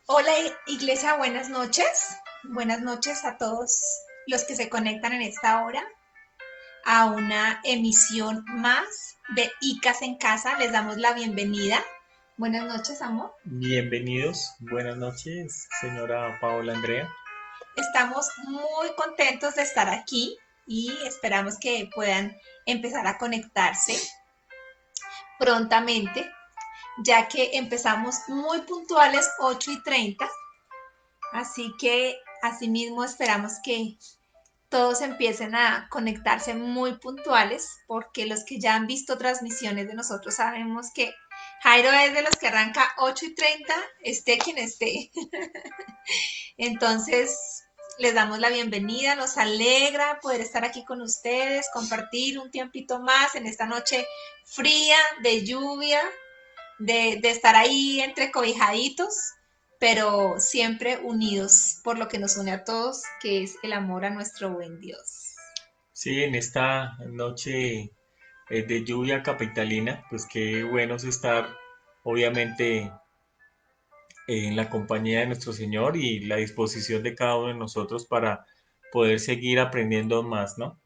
Hola Iglesia, buenas noches. Buenas noches a todos los que se conectan en esta hora a una emisión más de ICAS en Casa. Les damos la bienvenida. Buenas noches, amor. Bienvenidos, buenas noches, señora Paola Andrea. Estamos muy contentos de estar aquí y esperamos que puedan empezar a conectarse prontamente, ya que empezamos muy puntuales 8:30. Así que asimismo esperamos que todos empiecen a conectarse muy puntuales, porque los que ya han visto transmisiones de nosotros sabemos que Jairo es de los que arranca 8:30, esté quien esté. Entonces, les damos la bienvenida, nos alegra poder estar aquí con ustedes, compartir un tiempito más en esta noche fría, de lluvia, de estar ahí entre cobijaditos, pero siempre unidos por lo que nos une a todos, que es el amor a nuestro buen Dios. Sí, en esta noche de lluvia capitalina, pues qué bueno es estar, obviamente, en la compañía de nuestro Señor y la disposición de cada uno de nosotros para poder seguir aprendiendo más, ¿no?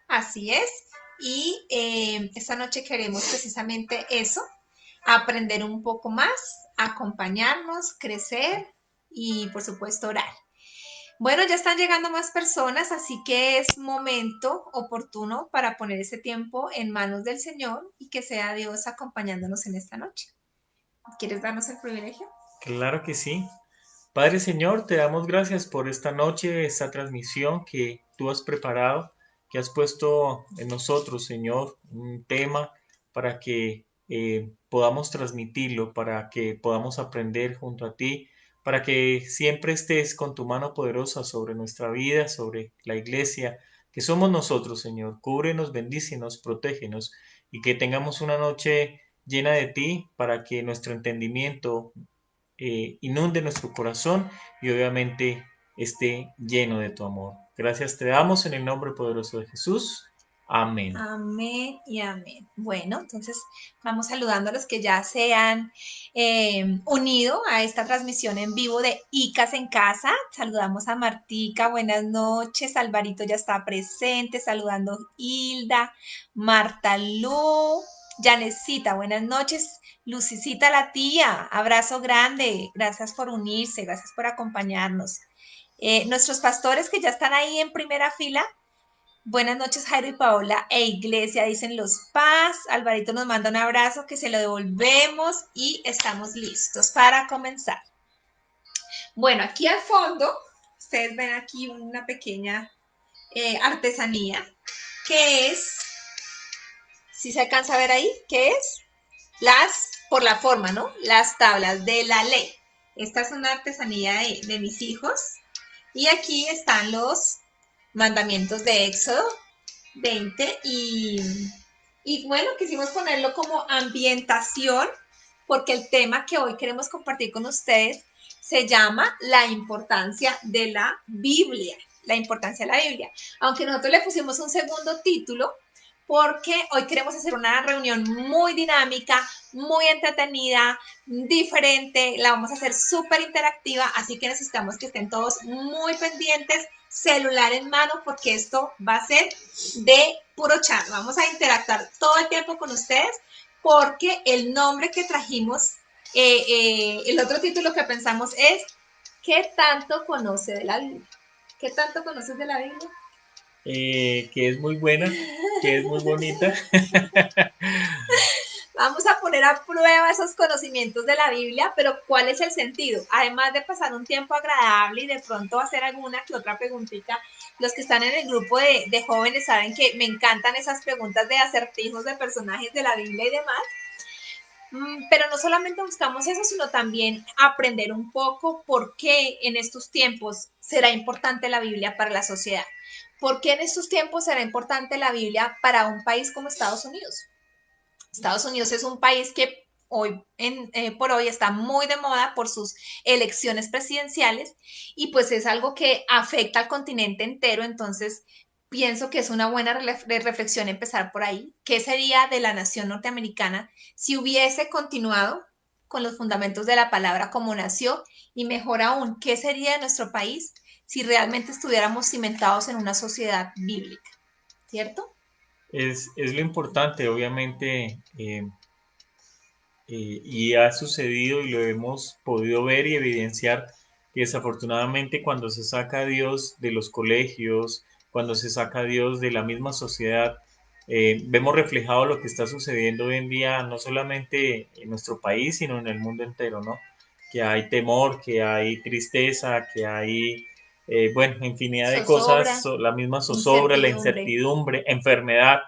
Así es. Y esta noche queremos precisamente eso, aprender un poco más, acompañarnos, crecer y por supuesto orar. Bueno, ya están llegando más personas, así que es momento oportuno para poner ese tiempo en manos del Señor y que sea Dios acompañándonos en esta noche. ¿Quieres darnos el privilegio? Claro que sí. Padre Señor, te damos gracias por esta noche, esta transmisión que tú has preparado, que has puesto en nosotros, Señor, un tema para que podamos transmitirlo, para que podamos aprender junto a ti, para que siempre estés con tu mano poderosa sobre nuestra vida, sobre la iglesia, que somos nosotros, Señor. Cúbrenos, bendícenos, protégenos y que tengamos una noche llena de ti para que nuestro entendimiento inunde nuestro corazón y obviamente esté lleno de tu amor. Gracias te damos en el nombre poderoso de Jesús. Amén. Amén y amén. Bueno, entonces vamos saludando a los que ya se han unido a esta transmisión en vivo de ICAS en Casa. Saludamos a Martica, buenas noches. Alvarito ya está presente, saludando Hilda, Marta Lu, Janecita, buenas noches. Lucicita la tía, abrazo grande. Gracias por unirse, gracias por acompañarnos. Nuestros pastores que ya están ahí en primera fila. Buenas noches, Jairo y Paola e Iglesia, dicen los Paz. Alvarito nos manda un abrazo que se lo devolvemos y estamos listos para comenzar. Bueno, aquí al fondo, ustedes ven aquí una pequeña artesanía que es, si se alcanza a ver ahí, ¿qué es? Por la forma, ¿no? Las tablas de la ley. Esta es una artesanía de mis hijos. Y aquí están los mandamientos de Éxodo 20 y bueno, quisimos ponerlo como ambientación porque el tema que hoy queremos compartir con ustedes se llama la importancia de la Biblia, la importancia de la Biblia. Aunque nosotros le pusimos un segundo título porque hoy queremos hacer una reunión muy dinámica, muy entretenida, diferente, la vamos a hacer súper interactiva, así que necesitamos que estén todos muy pendientes, celular en mano, porque esto va a ser de puro chat. Vamos a interactuar todo el tiempo con ustedes, porque el nombre que trajimos, el otro título que pensamos es ¿qué tanto conoce de la Biblia? ¿Qué tanto conoces de la Biblia? Que es muy buena, que es muy bonita. Vamos a poner a prueba esos conocimientos de la Biblia, pero ¿cuál es el sentido? Además de pasar un tiempo agradable y de pronto hacer alguna que otra preguntita, los que están en el grupo de jóvenes saben que me encantan esas preguntas de acertijos de personajes de la Biblia y demás. Pero no solamente buscamos eso, sino también aprender un poco por qué en estos tiempos será importante la Biblia para la sociedad. ¿Por qué en estos tiempos será importante la Biblia para un país como Estados Unidos? Estados Unidos es un país que por hoy está muy de moda por sus elecciones presidenciales y pues es algo que afecta al continente entero, entonces pienso que es una buena reflexión empezar por ahí. ¿Qué sería de la nación norteamericana si hubiese continuado con los fundamentos de la palabra como nació y mejor aún, ¿qué sería de nuestro país si realmente estuviéramos cimentados en una sociedad bíblica? ¿Cierto? Es lo importante, obviamente, y ha sucedido y lo hemos podido ver y evidenciar que desafortunadamente cuando se saca a Dios de los colegios, cuando se saca a Dios de la misma sociedad, vemos reflejado lo que está sucediendo hoy en día, no solamente en nuestro país, sino en el mundo entero, ¿no? Que hay temor, que hay tristeza, que hay, bueno, infinidad de cosas, Zozobra, la misma zozobra, la incertidumbre. incertidumbre, enfermedad,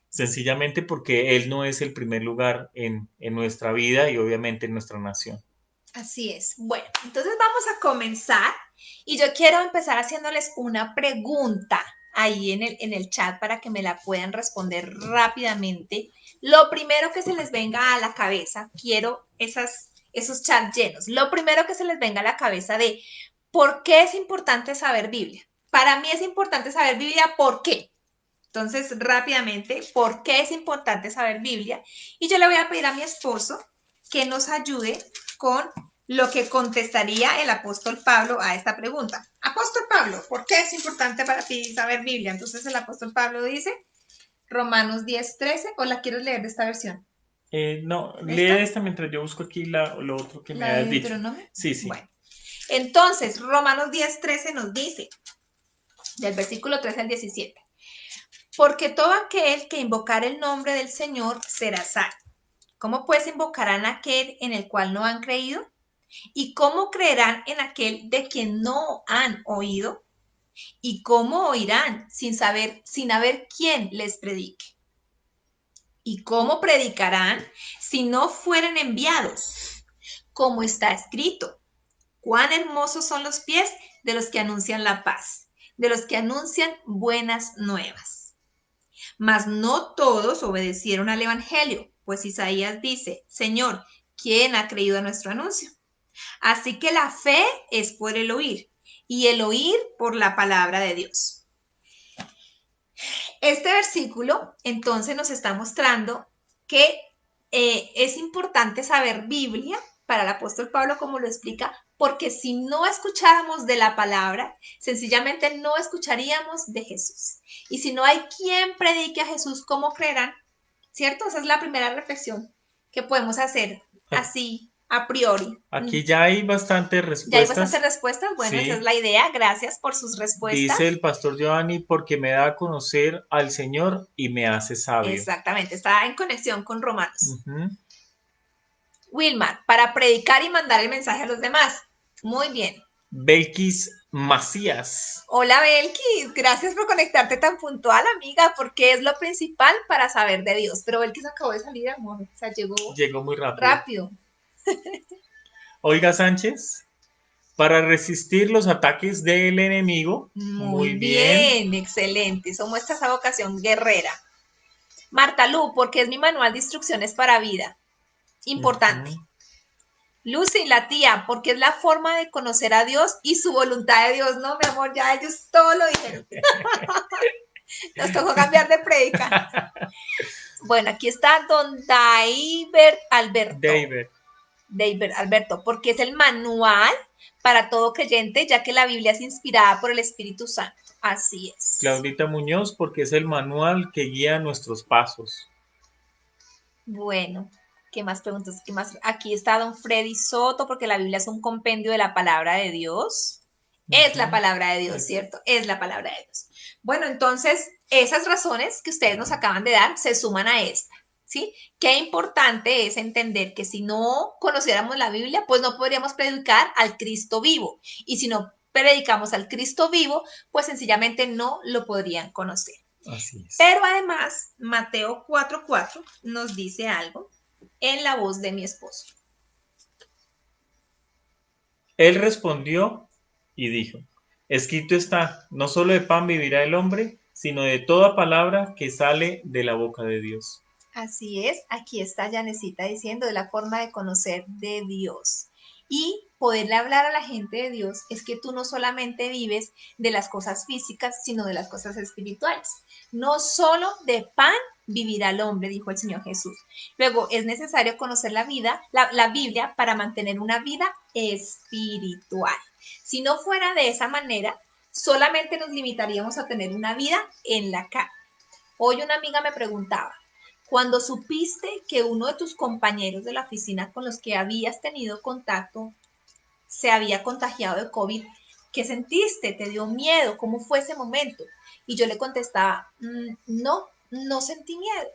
sencillamente porque Él no es el primer lugar en nuestra vida y obviamente en nuestra nación. Así es. Bueno, entonces vamos a comenzar y yo quiero empezar haciéndoles una pregunta ahí en el chat para que me la puedan responder rápidamente. Lo primero que se les venga a la cabeza, quiero esos chats llenos. Lo primero que se les venga a la cabeza de ¿por qué es importante saber Biblia? Para mí es importante saber Biblia, ¿por qué? Entonces, rápidamente, ¿por qué es importante saber Biblia? Y yo le voy a pedir a mi esposo que nos ayude con lo que contestaría el apóstol Pablo a esta pregunta. Apóstol Pablo, ¿por qué es importante para ti saber Biblia? Entonces el apóstol Pablo dice, Romanos 10:13, ¿o la quieres leer de esta versión? No, ¿De lee esta? esta mientras yo busco aquí lo otro que me ¿La de has dicho. Deuteronomio? Sí, sí. Bueno, entonces Romanos 10:13 nos dice, del versículo 13 al 17, porque todo aquel que invocar el nombre del Señor será salvo. ¿Cómo pues invocarán a aquel en el cual no han creído? ¿Y cómo creerán en aquel de quien no han oído? ¿Y cómo oirán sin haber quien les predique? ¿Y cómo predicarán si no fueren enviados? Como está escrito, cuán hermosos son los pies de los que anuncian la paz, de los que anuncian buenas nuevas. Mas no todos obedecieron al Evangelio, pues Isaías dice, Señor, ¿quién ha creído a nuestro anuncio? Así que la fe es por el oír y el oír por la palabra de Dios. Este versículo entonces nos está mostrando que es importante saber Biblia para el apóstol Pablo, como lo explica, porque si no escucháramos de la palabra, sencillamente no escucharíamos de Jesús. Y si no hay quien predique a Jesús, ¿cómo creerán? ¿Cierto? Esa es la primera reflexión que podemos hacer así a priori. Aquí ya hay bastantes Ya hay bastantes respuestas. respuestas. Bueno, esa es Sí, la idea. Gracias por sus dice respuestas. el pastor Giovanni, porque me da a conocer al Señor y me hace sabio. Exactamente, está en conexión con Romanos. Ujú. Wilmar, para predicar y mandar el mensaje a los demás. Muy bien. Belkis Macías. Hola Belkis, gracias por conectarte tan puntual, amiga, porque es lo principal para saber de Dios. Pero Belkis acabó de salir, amor, o sea, llegó Llegó muy rápido. rápido. Olga Sánchez. Para resistir los ataques del enemigo. Muy Muy bien. bien, excelente. Eso muestra esa vocación guerrera. Marta Lu, porque es mi manual de instrucciones para vida. Importante. Ujú. Lucy, la tía, porque es la forma de conocer a Dios y su voluntad de Dios. No, mi amor, ya ellos todo lo dijeron. Nos tocó cambiar de predica. Bueno, aquí está don David Alberto. David. David Alberto, porque es el manual para todo creyente, ya que la Biblia es inspirada por el Espíritu Santo. Así es. Claudita Muñoz, porque es el manual que guía nuestros pasos. Bueno, ¿qué más preguntas? ¿Qué más? Aquí está don Freddy Soto, porque la Biblia es un compendio de la palabra de Dios. Es la Ujú. palabra de Dios, ¿cierto? Es la palabra de Dios. Bueno, entonces, esas razones que ustedes nos acaban de dar se suman a esta, ¿sí? Qué importante es entender que si no conociéramos la Biblia, pues no podríamos predicar al Cristo vivo. Y si no predicamos al Cristo vivo, pues sencillamente no lo podrían conocer. Así es. Pero además, Mateo 4:4 nos dice algo en la voz de mi esposo. Él respondió y dijo, escrito está, no solo de pan vivirá el hombre, sino de toda palabra que sale de la boca de Dios. Así es, aquí está Yanecita diciendo de la forma de conocer de Dios. Y poderle hablar a la gente de Dios es que tú no solamente vives de las cosas físicas, sino de las cosas espirituales. No solo de pan vivirá el hombre, dijo el Señor Jesús. Luego, es necesario conocer la Biblia para mantener una vida espiritual. Si no fuera de esa manera, solamente nos limitaríamos a tener una vida en la carne. Hoy una amiga me preguntaba, cuando supiste que uno de tus compañeros de la oficina con los que habías tenido contacto se había contagiado de COVID, ¿qué sentiste? ¿Te dio miedo? ¿Cómo fue ese momento? Y yo le contestaba, no, no sentí miedo,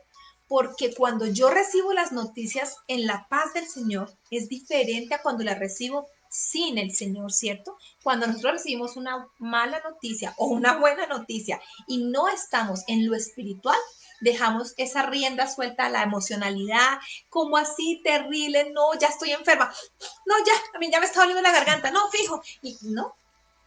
porque cuando yo recibo las noticias en la paz del Señor, es diferente a cuando las recibo sin el Señor, ¿cierto? Cuando nosotros recibimos una mala noticia o una buena noticia y no estamos en lo espiritual, dejamos esa rienda suelta a la emocionalidad, como así terrible, no, ya estoy enferma, no, ya, a mí ya me está doliendo la garganta, no, fijo, y no,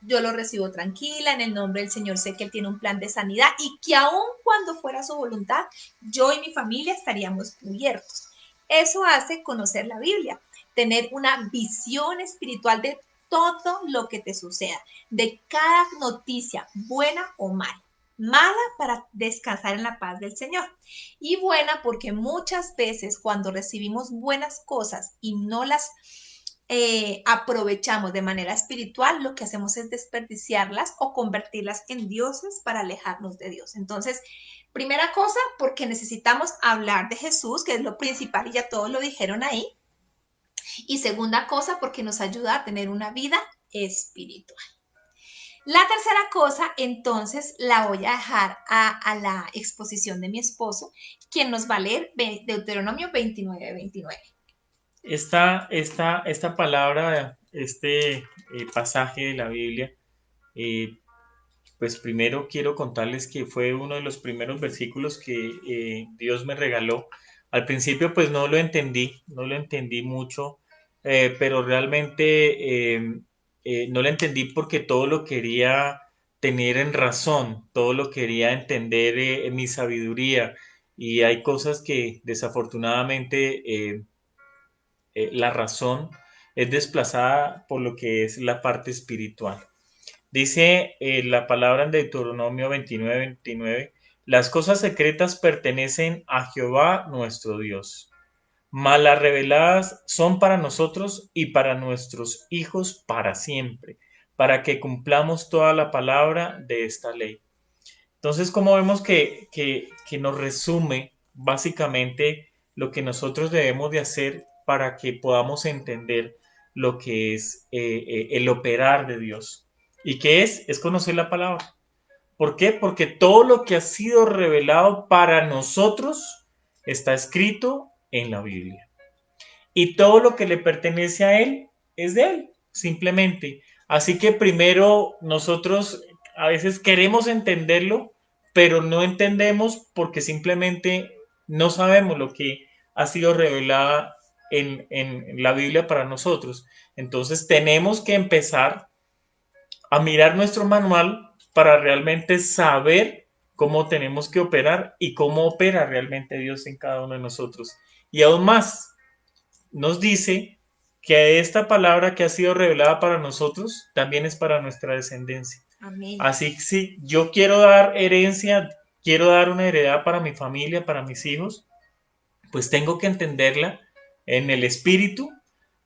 yo lo recibo tranquila, en el nombre del Señor sé que Él tiene un plan de sanidad y que aun cuando fuera su voluntad, yo y mi familia estaríamos cubiertos. Eso hace conocer la Biblia, tener una visión espiritual de todo lo que te suceda, de cada noticia, buena o mala. Mala para descansar en la paz del Señor y buena porque muchas veces cuando recibimos buenas cosas y no las aprovechamos de manera espiritual, lo que hacemos es desperdiciarlas o convertirlas en dioses para alejarnos de Dios. Entonces, primera cosa, porque necesitamos hablar de Jesús, que es lo principal y ya todos lo dijeron ahí. Y segunda cosa, porque nos ayuda a tener una vida espiritual. La tercera cosa, entonces, la voy a dejar a la exposición de mi esposo, quien nos va a leer Deuteronomio 29:29. Esta palabra, pasaje de la Biblia, eh, pues primero quiero contarles que fue uno de los primeros versículos que Dios me regaló. Al principio pues no lo entendí mucho, pero realmente no lo entendí porque todo lo quería tener en razón, todo lo quería entender en mi sabiduría y hay cosas que desafortunadamente la razón es desplazada por lo que es la parte espiritual. Dice la palabra en Deuteronomio 29:29, las cosas secretas pertenecen a Jehová nuestro Dios, mas las reveladas son para nosotros y para nuestros hijos para siempre, para que cumplamos toda la palabra de esta ley. Entonces, como vemos que nos resume básicamente lo que nosotros debemos de hacer para que podamos entender lo que es el operar de Dios. ¿Y qué es? Es conocer la palabra. ¿Por qué? Porque todo lo que ha sido revelado para nosotros está escrito en la Biblia. Y todo lo que le pertenece a Él es de Él, simplemente. Así que primero nosotros a veces queremos entenderlo, pero no entendemos porque simplemente no sabemos lo que ha sido revelada en la Biblia para nosotros. Entonces tenemos que empezar a mirar nuestro manual para realmente saber cómo tenemos que operar y cómo opera realmente Dios en cada uno de nosotros. Y aún más, nos dice que esta palabra que ha sido revelada para nosotros también es para nuestra descendencia. Amén. Así que si yo quiero dar herencia, quiero dar una heredad para mi familia, para mis hijos, pues tengo que entenderla en el espíritu,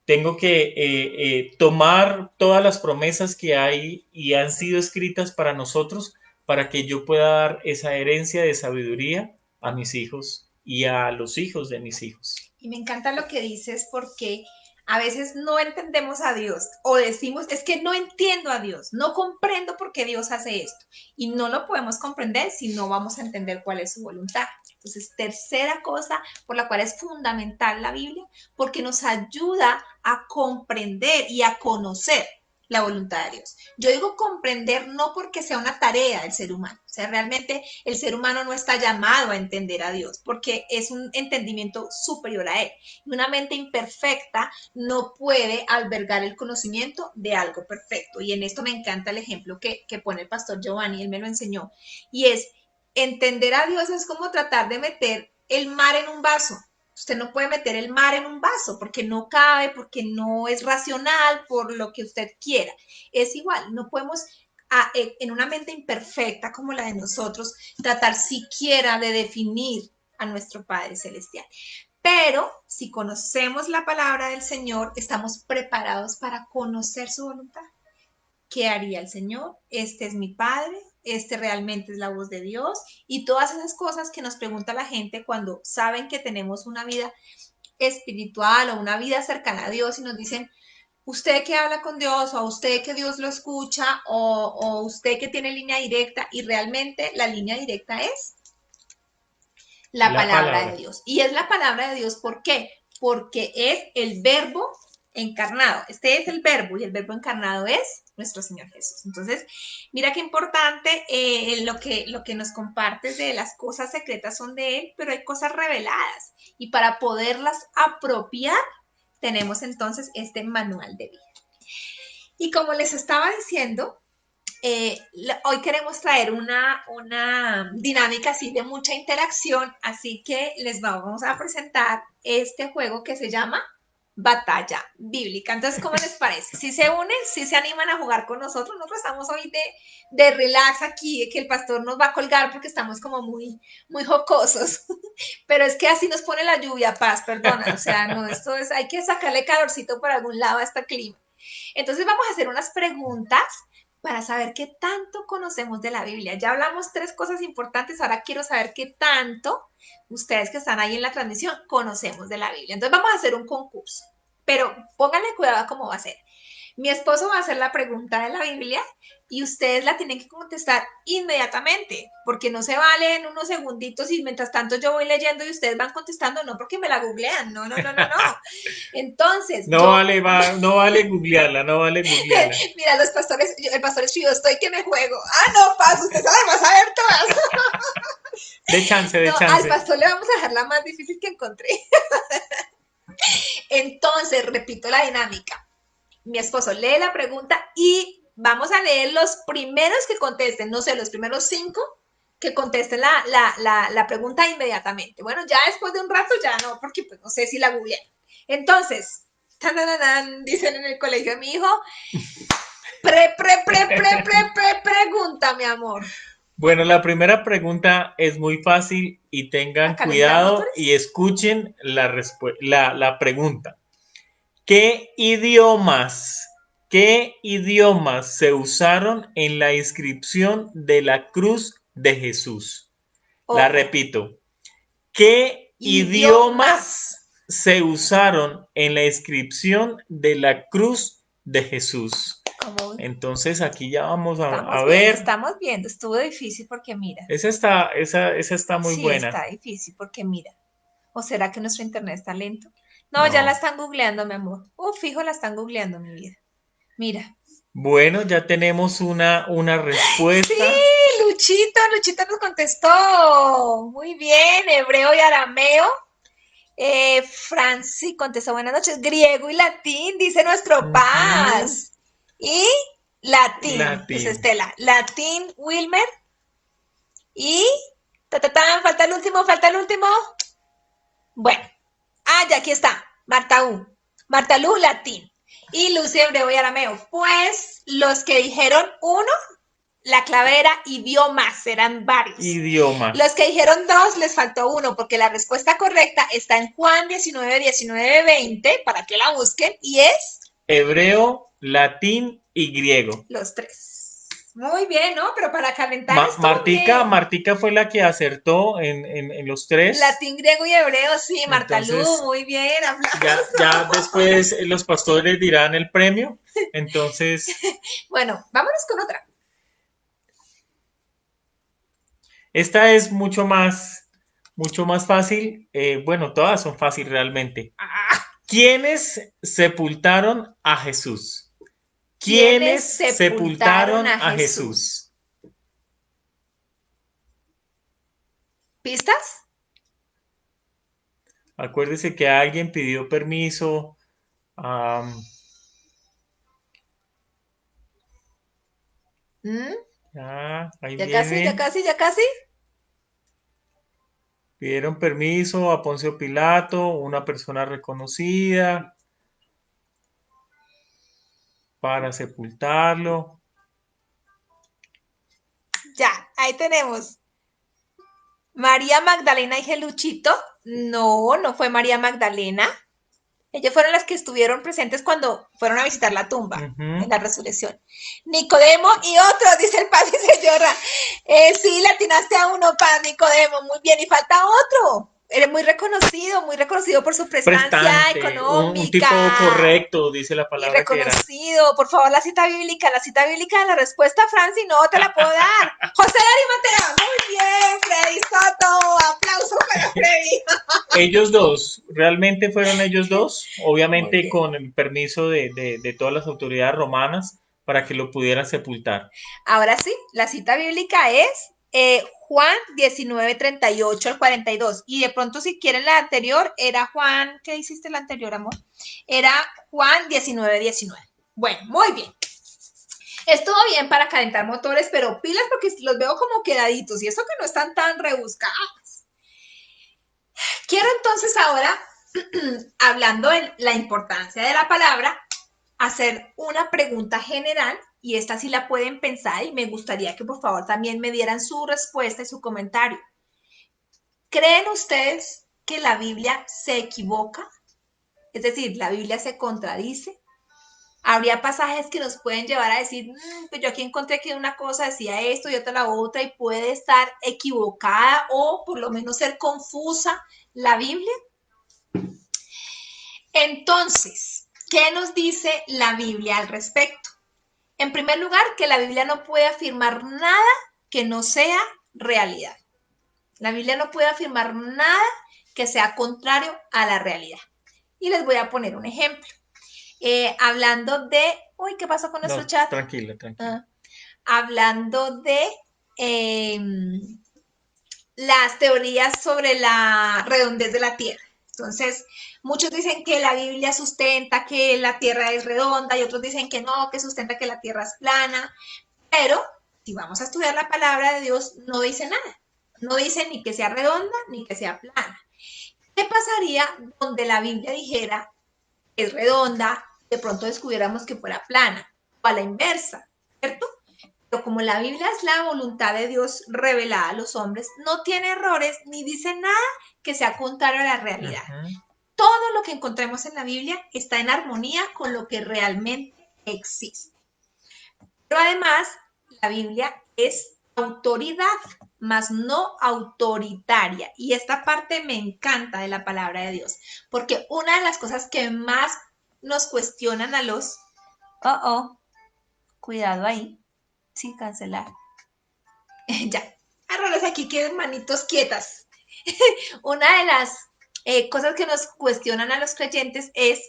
tengo que tomar todas las promesas que hay y han sido escritas para nosotros para que yo pueda dar esa herencia de sabiduría a mis hijos y a los hijos de mis hijos. Y me encanta lo que dices porque a veces no entendemos a Dios o decimos, es que no entiendo a Dios, no comprendo por qué Dios hace esto. Y no lo podemos comprender si no vamos a entender cuál es su voluntad. Entonces, tercera cosa por la cual es fundamental la Biblia, porque nos ayuda a comprender y a conocer la voluntad de Dios. Yo digo comprender no porque sea una tarea del ser humano, o sea, realmente el ser humano no está llamado a entender a Dios porque es un entendimiento superior a él. Y una mente imperfecta no puede albergar el conocimiento de algo perfecto. Y en esto me encanta el ejemplo que pone el pastor Giovanni, él me lo enseñó, y es entender a Dios es como tratar de meter el mar en un vaso. Usted no puede meter el mar en un vaso porque no cabe, porque no es racional, por lo que usted quiera. Es igual, no podemos en una mente imperfecta como la de nosotros tratar siquiera de definir a nuestro Padre Celestial. Pero si conocemos la palabra del Señor, estamos preparados para conocer su voluntad. ¿Qué haría el Señor? Este es mi Padre, este realmente es la voz de Dios y todas esas cosas que nos pregunta la gente cuando saben que tenemos una vida espiritual o una vida cercana a Dios y nos dicen, usted que habla con Dios o usted que Dios lo escucha o usted que tiene línea directa y realmente la línea directa es la La palabra de palabra. Dios. Y es la palabra de Dios, ¿por qué? Porque es el verbo encarnado. Este es el verbo y el verbo encarnado es nuestro Señor Jesús. Entonces, mira qué importante lo que nos compartes de las cosas secretas son de Él, pero hay cosas reveladas. Y para poderlas apropiar, tenemos entonces este manual de vida. Y como les estaba diciendo, hoy queremos traer una dinámica así de mucha interacción, así que les vamos a presentar este juego que se llama Batalla Bíblica. Entonces, ¿cómo les parece? Si se unen, si se animan a jugar con nosotros, nosotros estamos hoy de relax aquí, que el pastor nos va a colgar porque estamos como muy jocosos, pero es que así nos pone la lluvia, Paz, perdona, o sea, no, esto es, hay que sacarle calorcito por algún lado a este clima. Entonces vamos a hacer unas preguntas para saber qué tanto conocemos de la Biblia. Ya hablamos tres cosas importantes, ahora quiero saber qué tanto ustedes que están ahí en la transmisión conocemos de la Biblia. Entonces vamos a hacer un concurso, pero pónganle cuidado a cómo va a ser. Mi esposo va a hacer la pregunta de la Biblia y ustedes la tienen que contestar inmediatamente, porque no se vale en unos segunditos y mientras tanto yo voy leyendo y ustedes van contestando, no porque me la googlean, no, no, no, no, no. Entonces, No vale, no vale googlearla, no vale googlearla. mira, los pastores, el pastor escribió, estoy que me juego. Ah, no, Paz, usted sabe más saber todas. De chance, de No, al chance. pastor le vamos a dejar la más difícil que encontré. Entonces, repito la dinámica. Mi esposo lee la pregunta y vamos a leer los primeros que contesten, no sé, los primeros 5 que contesten la pregunta inmediatamente. Bueno, ya después de un rato ya no, porque pues no sé si la googlean. Entonces, dicen en el colegio de mi hijo, pregunta, mi amor. Bueno, la primera pregunta es muy fácil y ¿A tengan calentar cuidado y motores? escuchen la pregunta. ¿Qué idiomas se usaron en la inscripción de la cruz de Jesús? La Ojo, repito. ¿Qué idiomas. idiomas se usaron en la inscripción de la cruz de Jesús? Como Entonces aquí ya vamos a ver. estamos viendo. Estuvo difícil porque mira. Esa está muy Sí, buena. está difícil porque mira. ¿O será que nuestro internet está lento? No, ya la No. están googleando, mi amor. Fijo, la están googleando, mi vida. Mira. Bueno, ya tenemos una Sí, respuesta. Luchito nos contestó. Muy bien, hebreo y arameo. Franci contestó buenas noches. Griego y latín, dice nuestro Ujú. Paz. Y latín, dice Latín. Estela. Latín, Wilmer. Y falta el último, falta el último. Bueno, ya aquí está. Marta U. Marta Lu, latín. Y Lucy, hebreo y arameo. Pues los que dijeron uno, la clave era idiomas, eran varios. Los Idiomas. que dijeron dos, les faltó uno, porque la respuesta correcta está en Juan 19, 19, 20, para que la busquen, y es Hebreo, latín y griego. los tres. Muy bien, ¿no? Pero para calentar estuvo Martica, bien. Martica fue la que acertó en los tres. Latín, griego y hebreo, sí, Marta Lu, Entonces, muy bien, ya aplausos. después los pastores dirán el premio. Entonces, Bueno, vámonos con otra. esta es mucho más fácil. Bueno, todas son fáciles realmente. ¿Quiénes sepultaron a Jesús? ¿Quiénes ¿Quiénes sepultaron sepultaron a a Jesús? Jesús? ¿Pistas? Acuérdese que alguien pidió permiso. am, ¿Mm? ahí ¿Ya casi, ya viene. casi, ya casi? Pidieron permiso a Poncio Pilato, una persona reconocida, para sepultarlo. Ya, ahí tenemos. María Magdalena y Geluchito. No, no fue María Magdalena. Ellos fueron las que estuvieron presentes cuando fueron a visitar la tumba en Ujú. la resurrección. Nicodemo y otros, dice el padre señora. Sí, le atinaste a uno, padre Nicodemo, muy bien. Y falta otro. Eres muy reconocido por su prestancia Prestante, un tipo económica. correcto, dice la Y palabra que era. reconocido, por favor, la cita bíblica de la respuesta, Franci, no te la puedo dar. José de Arimatea, muy bien, Freddy Soto, aplausos para Freddy. Ellos dos, ¿realmente fueron ellos dos? Muy Obviamente bien. con el permiso de todas las autoridades romanas para que lo pudieran sepultar. Ahora sí, la cita bíblica es Juan 19:38 al 42. Y de pronto, si quieren la anterior, era Juan, ¿qué hiciste la anterior, amor? Era Juan 19:19. Bueno, muy bien. Estuvo bien para calentar motores, pero pilas porque los veo como quedaditos y eso que no están tan rebuscados. Quiero entonces ahora, hablando de la importancia de la palabra, hacer una pregunta general y esta sí la pueden pensar y me gustaría que por favor también me dieran su respuesta y su comentario. ¿Creen ustedes que la Biblia se equivoca? Es decir, ¿la Biblia se contradice? Habría pasajes que nos pueden llevar a decir, pues yo aquí encontré que una cosa decía esto y otra la otra y puede estar equivocada o por lo menos ser confusa la Biblia. Entonces, ¿qué nos dice la Biblia al respecto? En primer lugar, que la Biblia no puede afirmar nada que no sea realidad. La Biblia no puede afirmar nada que sea contrario a la realidad. Y les voy a poner un ejemplo. Hablando de, uy, ¿qué pasó con nuestro No, chat? tranquila, tranquila. Ah, hablando de eh, las teorías sobre la redondez de la Tierra. Entonces, muchos dicen que la Biblia sustenta que la Tierra es redonda y otros dicen que no, que sustenta que la Tierra es plana. Pero si vamos a estudiar la palabra de Dios, no dice nada. No dice ni que sea redonda ni que sea plana. ¿Qué pasaría donde la Biblia dijera que es redonda, de pronto descubriéramos que fuera plana? O a la inversa, ¿cierto? Pero como la Biblia es la voluntad de Dios revelada a los hombres, no tiene errores ni dice nada que sea contrario a la realidad. Ujú. Todo lo que encontremos en la Biblia está en armonía con lo que realmente existe. Pero además, la Biblia es autoridad, más no autoritaria. Y esta parte me encanta de la palabra de Dios, porque una de las cosas que más nos cuestionan a los... Cuidado ahí, sin cancelar. Ya, arroles aquí, queden manitos quietas. Una de las cosas que nos cuestionan a los creyentes es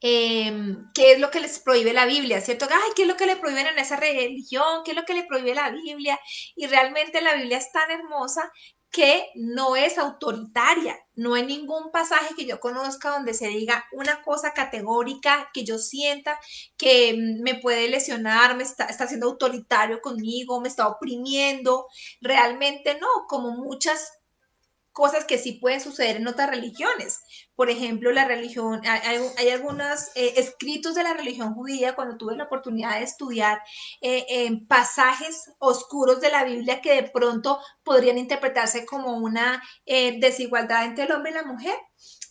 qué es lo que les prohíbe la Biblia, ¿cierto? Ay, ¿qué es lo que le prohíben en esa religión? ¿Qué es lo que le prohíbe la Biblia? Y realmente la Biblia es tan hermosa que no es autoritaria. No hay ningún pasaje que yo conozca donde se diga una cosa categórica que yo sienta que me puede lesionar, está siendo autoritario conmigo, me está oprimiendo. Realmente no, como muchas cosas que sí pueden suceder en otras religiones. Por ejemplo, la religión, hay algunos escritos de la religión judía, cuando tuve la oportunidad de estudiar pasajes oscuros de la Biblia que de pronto podrían interpretarse como una desigualdad entre el hombre y la mujer.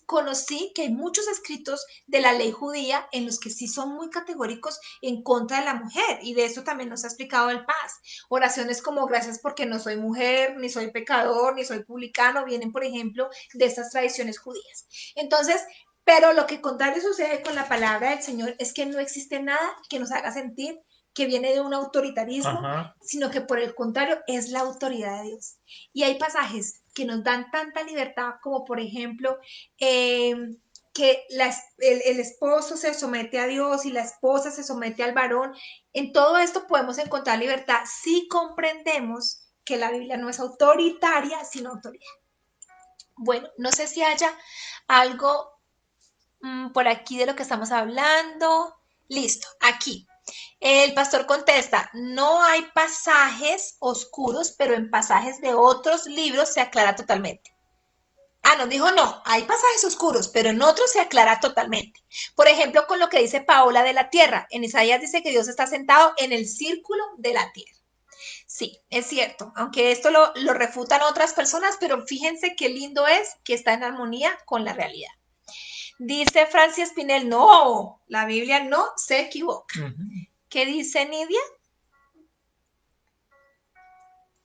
Conocí que hay muchos escritos de la ley judía en los que sí son muy categóricos en contra de la mujer y de eso también nos ha explicado el Paz. Oraciones como gracias porque no soy mujer, ni soy pecador, ni soy publicano, vienen, por ejemplo, de estas tradiciones judías. Entonces, pero lo que contrario sucede con la palabra del Señor es que no existe nada que nos haga sentir que viene de un autoritarismo, Ajá. sino que por el contrario es la autoridad de Dios. Y hay pasajes que nos dan tanta libertad como por ejemplo eh, que el esposo se somete a Dios y la esposa se somete al varón. En todo esto podemos encontrar libertad si comprendemos que la Biblia no es autoritaria, sino autoridad. Bueno, no sé si haya algo por aquí de lo que estamos hablando. Listo, aquí. El pastor contesta, no hay pasajes oscuros, pero en pasajes de otros libros se aclara totalmente. Ah, nos dijo no, hay pasajes oscuros, pero en otros se aclara totalmente. Por ejemplo, con lo que dice Paola de la tierra. En Isaías dice que Dios está sentado en el círculo de la tierra. Sí, es cierto, aunque esto lo refutan otras personas, pero fíjense qué lindo es que está en armonía con la realidad. Dice Francia Spinel, no, la Biblia no se equivoca. ¿Qué dice Nidia?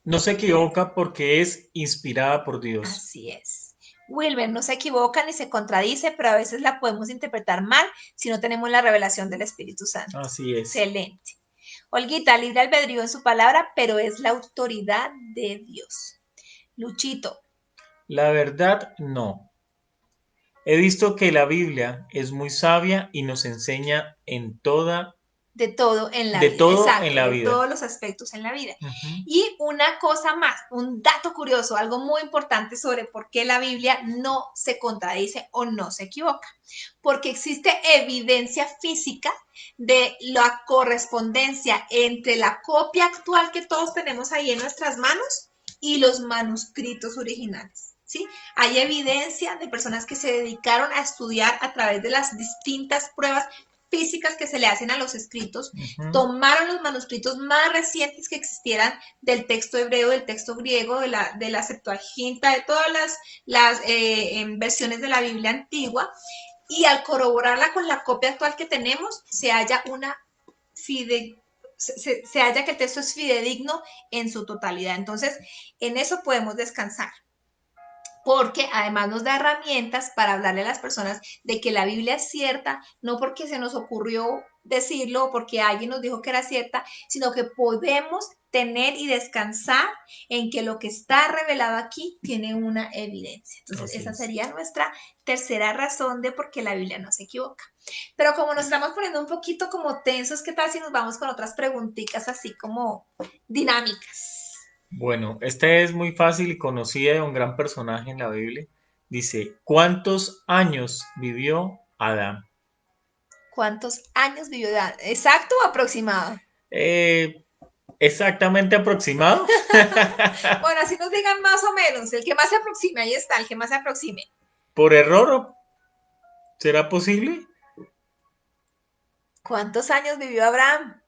No se equivoca porque es inspirada por Dios. Así es. Wilber no se equivoca ni se contradice, pero a veces la podemos interpretar mal si no tenemos la revelación del Espíritu Santo. Así es. Excelente. Olguita, libre albedrío en su palabra, pero es la autoridad de Dios. Luchito. La verdad, no. He visto que la Biblia es muy sabia y nos enseña de todo en la de vida, todo en exacto, la de vida. todos los aspectos en la vida. Y una cosa más, un dato curioso, algo muy importante sobre por qué la Biblia no se contradice o no se equivoca. Porque existe evidencia física de la correspondencia entre la copia actual que todos tenemos ahí en nuestras manos y los manuscritos originales. ¿Sí? Hay evidencia de personas que se dedicaron a estudiar a través de las distintas pruebas físicas que se le hacen a los escritos, tomaron los manuscritos más recientes que existieran del texto hebreo, del texto griego, de la Septuaginta, de todas las versiones de la Biblia antigua, y al corroborarla con la copia actual que tenemos, se halla se halla que el texto es fidedigno en su totalidad. Entonces, en eso podemos descansar, porque además nos da herramientas para hablarle a las personas de que la Biblia es cierta, no porque se nos ocurrió decirlo o porque alguien nos dijo que era cierta, sino que podemos tener y descansar en que lo que está revelado aquí tiene una evidencia. Entonces, esa sería nuestra tercera razón de por qué la Biblia no se equivoca. Pero como nos estamos poniendo un poquito como tensos, ¿qué tal si nos vamos con otras preguntitas así como dinámicas? Bueno, esta es muy fácil y conocida de un gran personaje en la Biblia. Dice, ¿cuántos años vivió Adán? ¿Cuántos años vivió Adán? ¿Exacto o aproximado? Exactamente aproximado. Bueno, así nos digan más o menos. El que más se aproxime, ahí está, el que más se aproxime. ¿Por error? ¿Será posible? ¿Cuántos años vivió Abraham?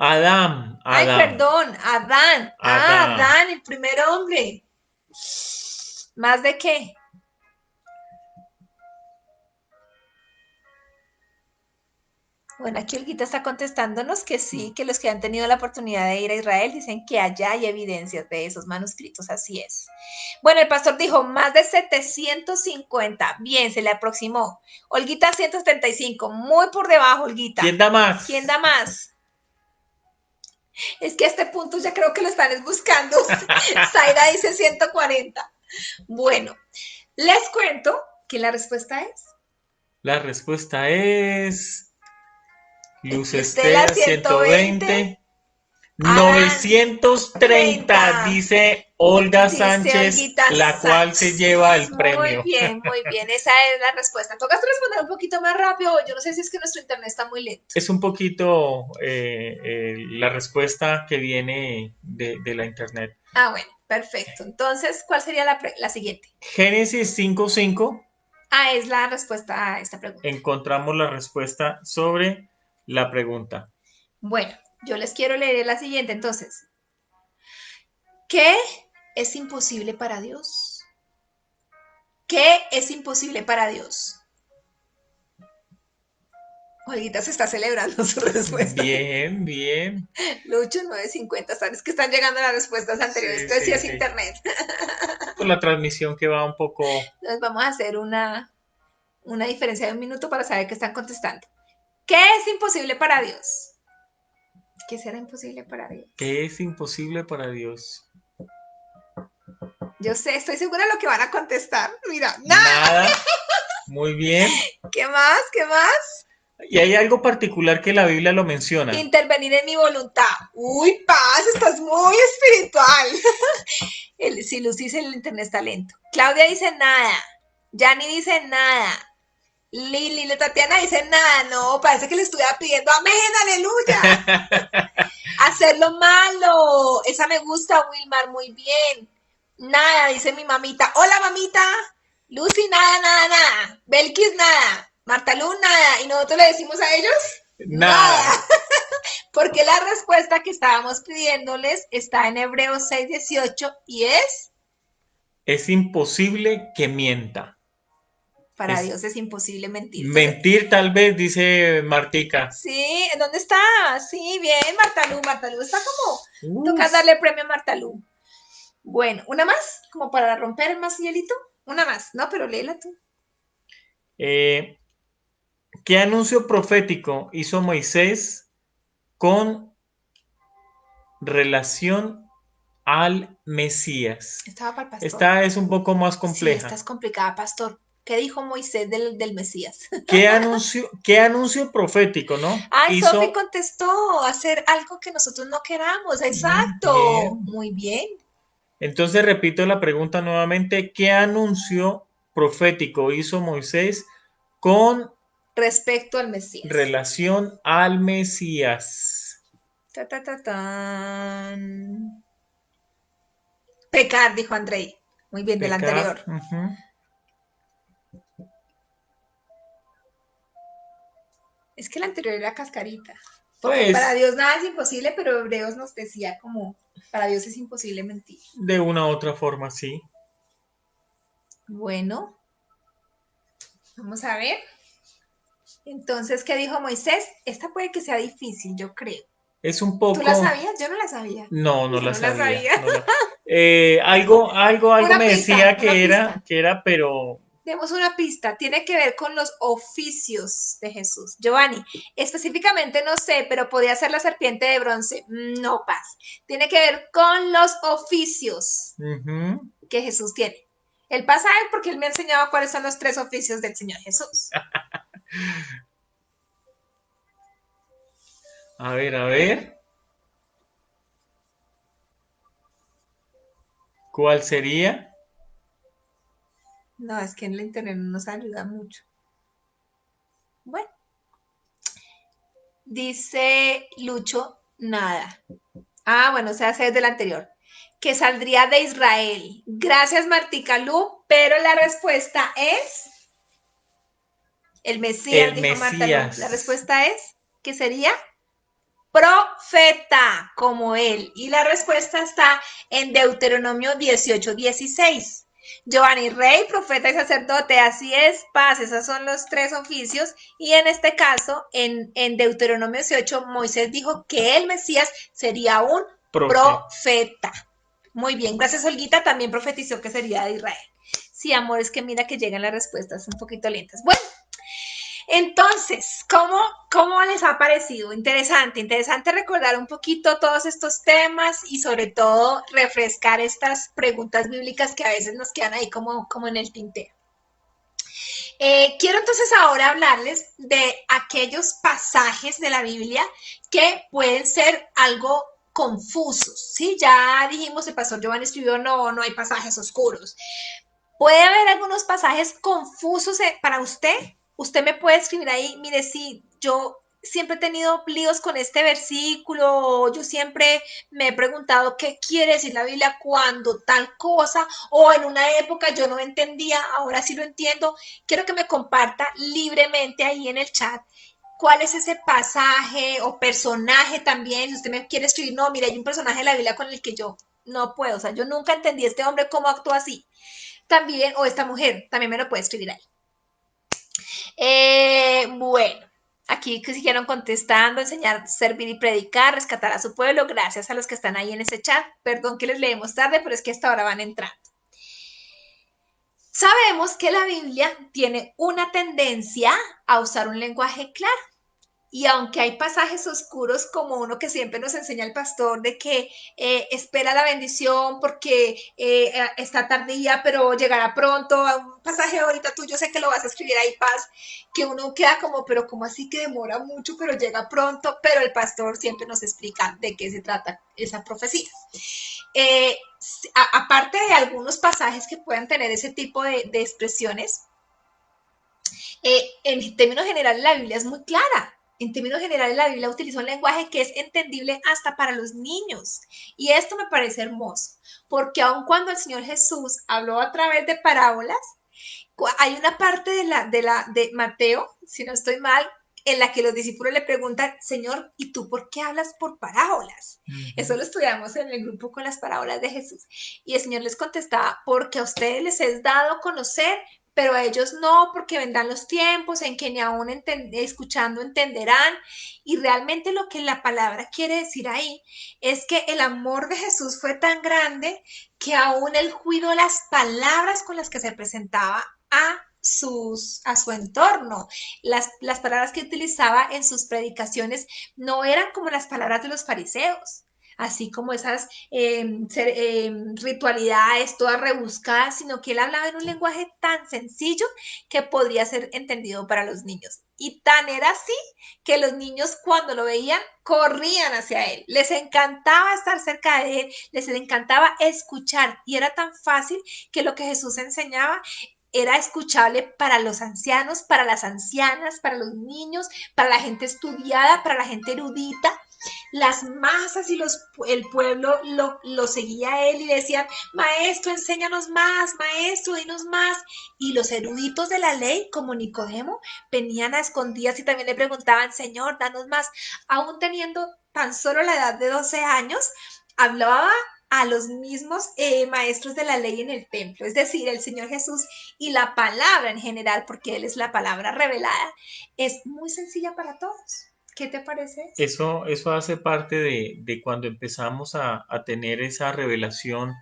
Adán. Ay, perdón, Adán. Ah, Adán. Adán, el primer hombre. ¿Más de qué? Bueno, aquí Olguita está contestándonos que sí, que los que han tenido la oportunidad de ir a Israel dicen que allá hay evidencias de esos manuscritos, así es. Bueno, el pastor dijo más de 750, bien, se le aproximó. Olguita 175, muy por debajo, Olguita. ¿Quién da más? ¿Quién da más? Es que a este punto ya creo que lo están buscando. Zaira dice 140. Bueno, les cuento que la respuesta es... La respuesta es... Luz Estela Estela 120. 930, dice Olga Sánchez, Olguita la cual se lleva el premio. Muy bien, esa es la respuesta. Tocas responder un poquito más rápido, yo no sé si es que nuestro internet está muy lento. Es un poquito la respuesta que viene de la internet. Ah, bueno, perfecto. Entonces, ¿cuál sería la siguiente? Génesis 5:5. Ah, es la respuesta a esta pregunta. Encontramos la respuesta sobre la pregunta. Bueno, yo les quiero leer la siguiente entonces. ¿Qué es imposible para Dios? ¿Qué es imposible para Dios? Olguita se está celebrando su respuesta. Bien, bien. Lucho 950, sabes que están llegando las respuestas anteriores, entonces sí es internet. Con la transmisión que va un poco... Entonces vamos a hacer una diferencia de un minuto para saber qué están contestando. ¿Qué es imposible para Dios? ¿Qué será imposible para Dios? ¿Qué es imposible para Dios? Yo sé, estoy segura de lo que van a contestar. Mira, nada. Muy bien. ¿Qué más? ¿Qué más? Y hay algo particular que la Biblia lo menciona. Intervenir en mi voluntad. Uy, Paz, estás muy espiritual. Si Luz dice el internet está lento. Claudia dice nada. Yani dice nada. Lili, Tatiana dice nada. No, parece que le estuviera pidiendo amén, aleluya. Hacerlo malo. Esa me gusta, Wilmar, muy bien. Nada, dice mi mamita. Hola, mamita. Lucy, nada. Belkis, nada. Marta Luz, nada. ¿Y nosotros le decimos a ellos? Nada. Porque la respuesta que estábamos pidiéndoles está en Hebreos 6:18 y es, Es imposible que mienta. para Es Dios es imposible mentir. Entonces, mentir tal vez, dice Martica. sí, ¿en dónde está? Sí, bien, Martalú. Martalú está como, toca Uf. darle premio a Martalú. Bueno, una más, como para romper más hielito. Una más, no, pero léela tú. Eh, ¿Qué anuncio profético hizo Moisés con relación al Mesías? Estaba para el pastor. Esta es un poco más Sí, esta es compleja. complicada, pastor. ¿Qué dijo Moisés del Mesías? Qué anuncio profético, no? Ay, Sofi Hizo. contestó, hacer algo que nosotros no queramos. Exacto. Bien. Muy bien. Entonces repito la pregunta nuevamente. ¿Qué anuncio profético hizo Moisés con Respecto al Mesías. relación al Mesías? Ta, ta, ta, tan. Pecar, dijo Andrei. Muy bien, del Pecar. anterior. Ujú. Es que el anterior era cascarita. Porque para Pues Dios nada es imposible, pero Hebreos nos decía como, para Dios es imposible mentir. de una u otra forma, sí. Bueno, vamos a ver. Entonces, ¿qué dijo Moisés? Esta puede que sea difícil, yo creo. Es un ¿Tú la poco. sabías? Yo no la sabía. No, no Yo la no la sabía. sabía. Algo Una me pista, decía una pista. que era, pero Demos una pista. Tiene que ver con los oficios de Jesús. Giovanni, específicamente no sé, pero podría ser la serpiente de bronce. No, Paz. Tiene que ver con los oficios ujú. que Jesús tiene. Él pasa a él porque él me ha enseñado cuáles son los 3 oficios del Señor Jesús. A ver, a ver. ¿Cuál sería? No, es que en el internet no nos ayuda mucho. Bueno, dice Lucho, nada. Ah, bueno, o sea, es del anterior. Que saldría de Israel. Gracias, Martica Lu, pero la respuesta es el Mesías, El dijo Marta Lu. La Mesías. respuesta es que sería profeta como él. Y la respuesta está en Deuteronomio 18:16. Giovanni, rey, profeta y sacerdote, así es, paz, esos son los 3 oficios. Y en este caso, en Deuteronomio 18, Moisés dijo que el Mesías sería un Profe. profeta. Muy bien, gracias Olguita, también profetizó que sería de Israel. Sí, amor, es que mira que llegan las respuestas un poquito lentas. Bueno, entonces, ¿cómo les ha parecido? Interesante, interesante recordar un poquito todos estos temas y sobre todo refrescar estas preguntas bíblicas que a veces nos quedan ahí como en el tintero. Quiero entonces ahora hablarles de aquellos pasajes de la Biblia que pueden ser algo confusos, ¿sí? Ya dijimos, el pastor Giovanni escribió, no hay pasajes oscuros. ¿Puede haber algunos pasajes confusos para usted? Usted me puede escribir ahí, mire, si yo siempre he tenido líos con este versículo, yo siempre me he preguntado qué quiere decir la Biblia cuando tal cosa, o en una época yo no entendía, ahora sí lo entiendo. Quiero que me comparta libremente ahí en el chat cuál es ese pasaje o personaje también. Si usted me quiere escribir, no, mira, hay un personaje de la Biblia con el que yo no puedo, o sea, yo nunca entendí a este hombre cómo actúa así también, o esta mujer, también me lo puede escribir ahí. Bueno, aquí que siguieron contestando, enseñar, servir y predicar, rescatar a su pueblo, gracias a los que están ahí en ese chat. Perdón que les leemos tarde, pero es que hasta ahora van entrando. Sabemos que la Biblia tiene una tendencia a usar un lenguaje claro. Y aunque hay pasajes oscuros como uno que siempre nos enseña el pastor de que espera la bendición porque está tardía pero llegará pronto, un pasaje ahorita tú yo sé que lo vas a escribir ahí, Paz, que uno queda como, pero como así que demora mucho pero llega pronto, pero el pastor siempre nos explica de qué se trata esa profecía. Eh, Aparte de algunos pasajes que puedan tener ese tipo de expresiones, en términos generales la Biblia es muy clara. En términos generales la Biblia utiliza un lenguaje que es entendible hasta para los niños. Y esto me parece hermoso, porque aun cuando el Señor Jesús habló a través de parábolas, hay una parte de Mateo, si no estoy mal, en la que los discípulos le preguntan, Señor, ¿y tú por qué hablas por parábolas? Eso lo estudiamos en el grupo con las parábolas de Jesús. Y el Señor les contestaba, porque a ustedes les es dado a conocer, pero a ellos no, porque vendrán los tiempos en que ni aún escuchando entenderán. Y realmente lo que la palabra quiere decir ahí es que el amor de Jesús fue tan grande que aún él cuidó las palabras con las que se presentaba a su entorno. Las palabras que utilizaba en sus predicaciones no eran como las palabras de los fariseos, así como esas ritualidades todas rebuscadas, sino que él hablaba en un lenguaje tan sencillo que podría ser entendido para los niños. Y tan era así que los niños cuando lo veían corrían hacia él, les encantaba estar cerca de él, les encantaba escuchar y era tan fácil que lo que Jesús enseñaba era escuchable para los ancianos, para las ancianas, para los niños, para la gente estudiada, para la gente erudita. Las masas y el pueblo lo seguía a él y decían, maestro, enséñanos más, maestro, dinos más. Y los eruditos de la ley, como Nicodemo, venían a escondidas y también le preguntaban, Señor, danos más. Aún teniendo tan solo la edad de 12 años, hablaba a los mismos maestros de la ley en el templo, es decir, el Señor Jesús y la palabra en general, porque Él es la palabra revelada, es muy sencilla para todos. ¿Qué te parece eso? Eso hace parte de cuando empezamos a tener esa revelación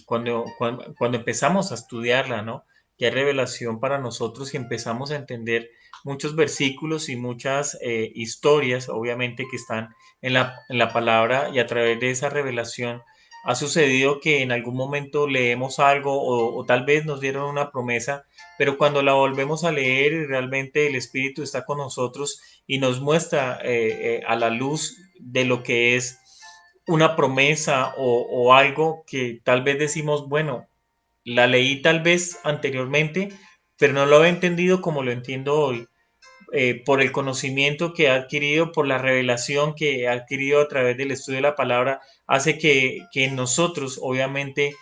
cuando empezamos a estudiarla, ¿no? Que hay revelación para nosotros y empezamos a entender muchos versículos y muchas historias, obviamente, que están en la palabra y a través de esa revelación ha sucedido que en algún momento leemos algo o tal vez nos dieron una promesa, pero cuando la volvemos a leer y realmente el Espíritu está con nosotros y nos muestra a la luz de lo que es una promesa o algo que tal vez decimos, bueno, la leí tal vez anteriormente, pero no lo había entendido como lo entiendo hoy, por el conocimiento que ha adquirido, por la revelación que ha adquirido a través del estudio de la palabra, hace que nosotros obviamente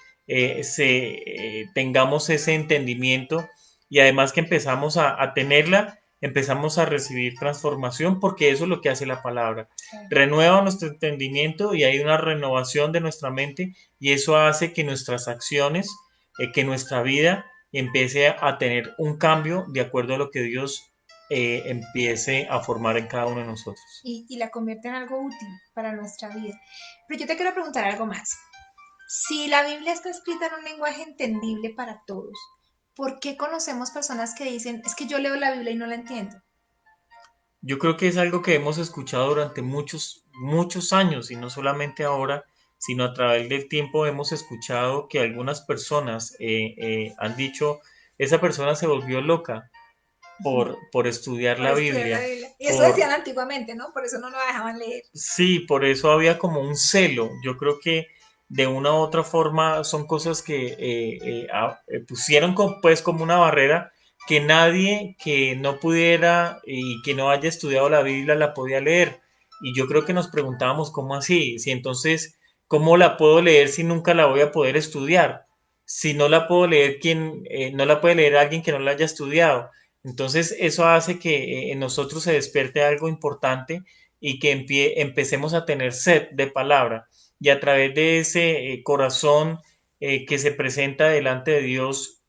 tengamos ese entendimiento y además que empezamos a tenerla, empezamos a recibir transformación porque eso es lo que hace la palabra. Renueva nuestro entendimiento y hay una renovación de nuestra mente y eso hace que nuestras acciones, que nuestra vida empiece a tener un cambio de acuerdo a lo que Dios empiece a formar en cada uno de nosotros. Y la convierte en algo útil para nuestra vida. Pero yo te quiero preguntar algo más. Si la Biblia está escrita en un lenguaje entendible para todos, ¿por qué conocemos personas que dicen, es que yo leo la Biblia y no la entiendo? Yo creo que es algo que hemos escuchado durante muchos, muchos años y no solamente ahora, sino a través del tiempo hemos escuchado que algunas personas han dicho, esa persona se volvió loca por estudiar Por la estudiar la Biblia, Biblia. Y eso por, decían antiguamente, ¿no? Por eso no lo dejaban leer. sí, por eso había como un celo. Yo creo que de una u otra forma son cosas que pusieron pues como una barrera que nadie que no pudiera y que no haya estudiado la Biblia la podía leer. Y yo creo que nos preguntábamos cómo así, si entonces, ¿cómo la puedo leer si nunca la voy a poder estudiar? Si no la puedo leer, ¿quién no la puede leer alguien que no la haya estudiado? Entonces, eso hace que en nosotros se despierte algo importante y que empecemos a tener sed de palabra y a través de ese corazón que se presenta delante de Dios,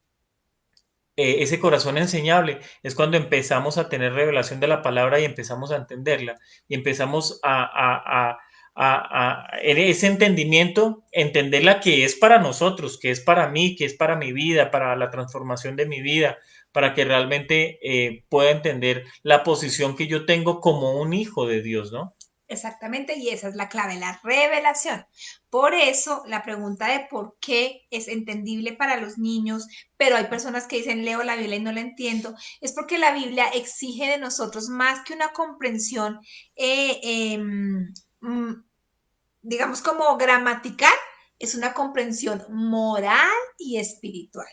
ese corazón enseñable, es cuando empezamos a tener revelación de la palabra y empezamos a entenderla y empezamos en ese entendimiento, entenderla que es para nosotros, que es para mí, que es para mi vida, para la transformación de mi vida, para que realmente pueda entender la posición que yo tengo como un hijo de Dios, ¿no? Exactamente, y esa es la clave, la revelación. Por eso la pregunta de por qué es entendible para los niños, pero hay personas que dicen leo la Biblia y no la entiendo, es porque la Biblia exige de nosotros más que una comprensión, eh, eh, mm, digamos como gramatical, es una comprensión moral y espiritual.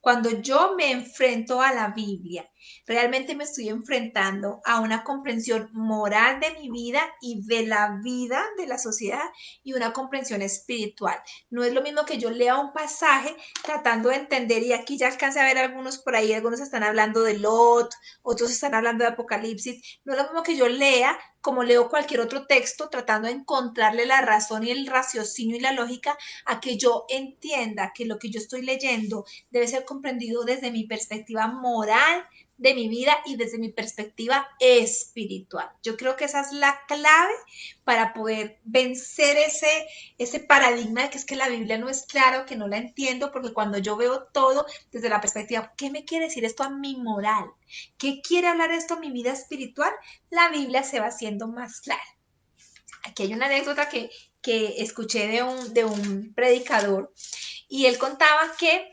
Cuando yo me enfrento a la Biblia, realmente me estoy enfrentando a una comprensión moral de mi vida y de la vida de la sociedad y una comprensión espiritual. No es lo mismo que yo lea un pasaje tratando de entender, y aquí ya alcancé a ver algunos por ahí, algunos están hablando de Lot, otros están hablando de Apocalipsis. No es lo mismo que yo lea como leo cualquier otro texto, tratando de encontrarle la razón y el raciocinio y la lógica, a que yo entienda que lo que yo estoy leyendo debe ser comprendido desde mi perspectiva moral de mi vida y desde mi perspectiva espiritual. Yo creo que esa es la clave para poder vencer ese paradigma de que es que la Biblia no es claro, que no la entiendo, porque cuando yo veo todo desde la perspectiva, ¿qué me quiere decir esto a mi moral? ¿Qué quiere hablar esto a mi vida espiritual? La Biblia se va haciendo más clara. Aquí hay una anécdota que escuché de un predicador, y él contaba que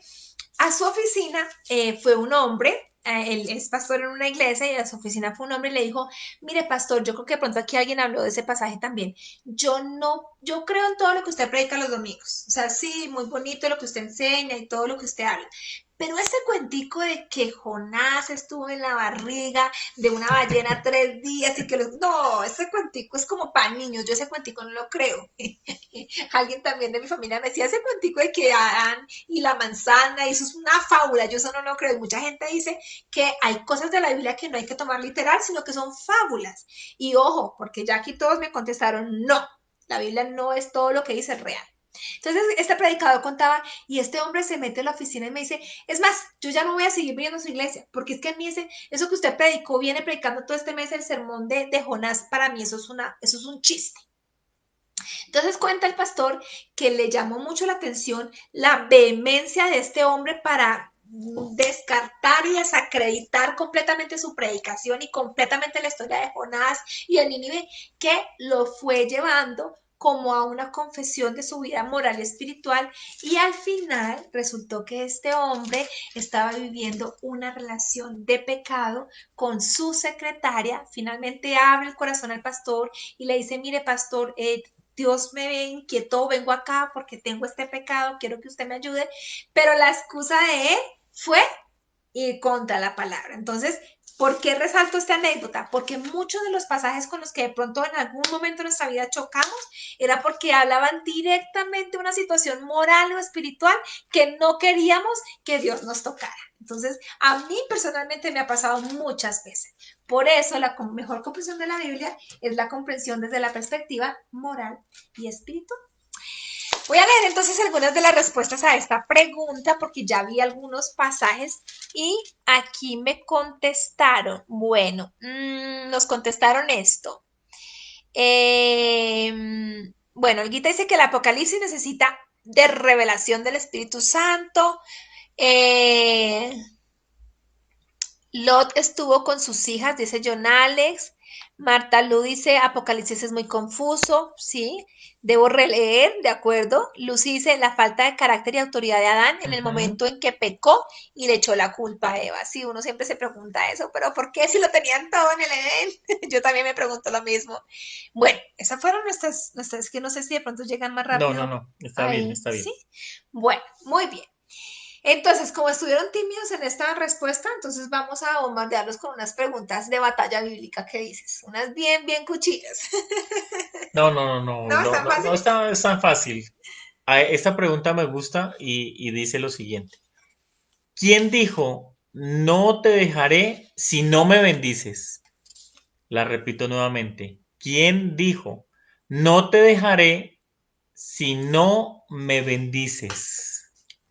a su oficina fue un hombre, él es pastor en una iglesia, y a su oficina fue un hombre y le dijo: mire, pastor, yo creo que de pronto aquí alguien habló de ese pasaje también. Yo no, yo creo en todo lo que usted predica los domingos. O sea, sí, muy bonito lo que usted enseña y todo lo que usted habla. Pero ese cuentico de que Jonás estuvo en la barriga de una ballena 3 días y que los... No, ese cuentico es como para niños. Yo ese cuentico no lo creo. Alguien también de mi familia me decía ese cuentico de que Adán y la manzana, y eso es una fábula, yo eso no lo creo. Y mucha gente dice que hay cosas de la Biblia que no hay que tomar literal, sino que son fábulas. Y ojo, porque ya aquí todos me contestaron, no, la Biblia no es todo lo que dice real. Entonces, este predicador contaba, y este hombre se mete en la oficina y me dice: es más, yo ya no voy a seguir viendo su iglesia, porque es que a mí eso que usted predicó, viene predicando todo este mes el sermón de Jonás, para mí eso es un chiste. Entonces cuenta el pastor que le llamó mucho la atención la vehemencia de este hombre para descartar y desacreditar completamente su predicación y completamente la historia de Jonás y el Nínive, que lo fue llevando como a una confesión de su vida moral y espiritual, y al final resultó que este hombre estaba viviendo una relación de pecado con su secretaria. Finalmente abre el corazón al pastor y le dice: mire, pastor, Dios me inquietó, vengo acá porque tengo este pecado, quiero que usted me ayude, pero la excusa de él fue ir contra la palabra. Entonces, ¿por qué resalto esta anécdota? Porque muchos de los pasajes con los que de pronto en algún momento de nuestra vida chocamos era porque hablaban directamente de una situación moral o espiritual que no queríamos que Dios nos tocara. Entonces, a mí personalmente me ha pasado muchas veces. Por eso la mejor comprensión de la Biblia es la comprensión desde la perspectiva moral y espiritual. Voy a leer entonces algunas de las respuestas a esta pregunta, porque ya vi algunos pasajes y aquí me contestaron. Bueno, nos contestaron esto. Bueno, el Guita dice que el Apocalipsis necesita de revelación del Espíritu Santo. Eh, Lot estuvo con sus hijas, dice John Alex. Marta Lu dice: Apocalipsis es muy confuso, sí, debo releer, de acuerdo. Lucy dice: la falta de carácter y autoridad de Adán en el momento en que pecó y le echó la culpa a Eva. Sí, uno siempre se pregunta eso, pero ¿por qué si lo tenían todo en el Edén? Yo también me pregunto lo mismo. Bueno, esas fueron nuestras, que no sé si de pronto llegan más No, no, rápido no, está bien, ahí, está bien. ¿sí? Bueno, muy bien. Entonces, como estuvieron tímidos en esta respuesta, entonces vamos a bombardearlos con unas preguntas de batalla bíblica. ¿Qué dices? Unas bien, bien cuchillas. No, no, no, no, ¿No? no, ¿Están no, no fáciles? está, es tan fácil. Esta pregunta me gusta y dice lo siguiente. ¿Quién dijo, no te dejaré si no me bendices? La repito nuevamente. ¿Quién dijo, no te dejaré si no me bendices?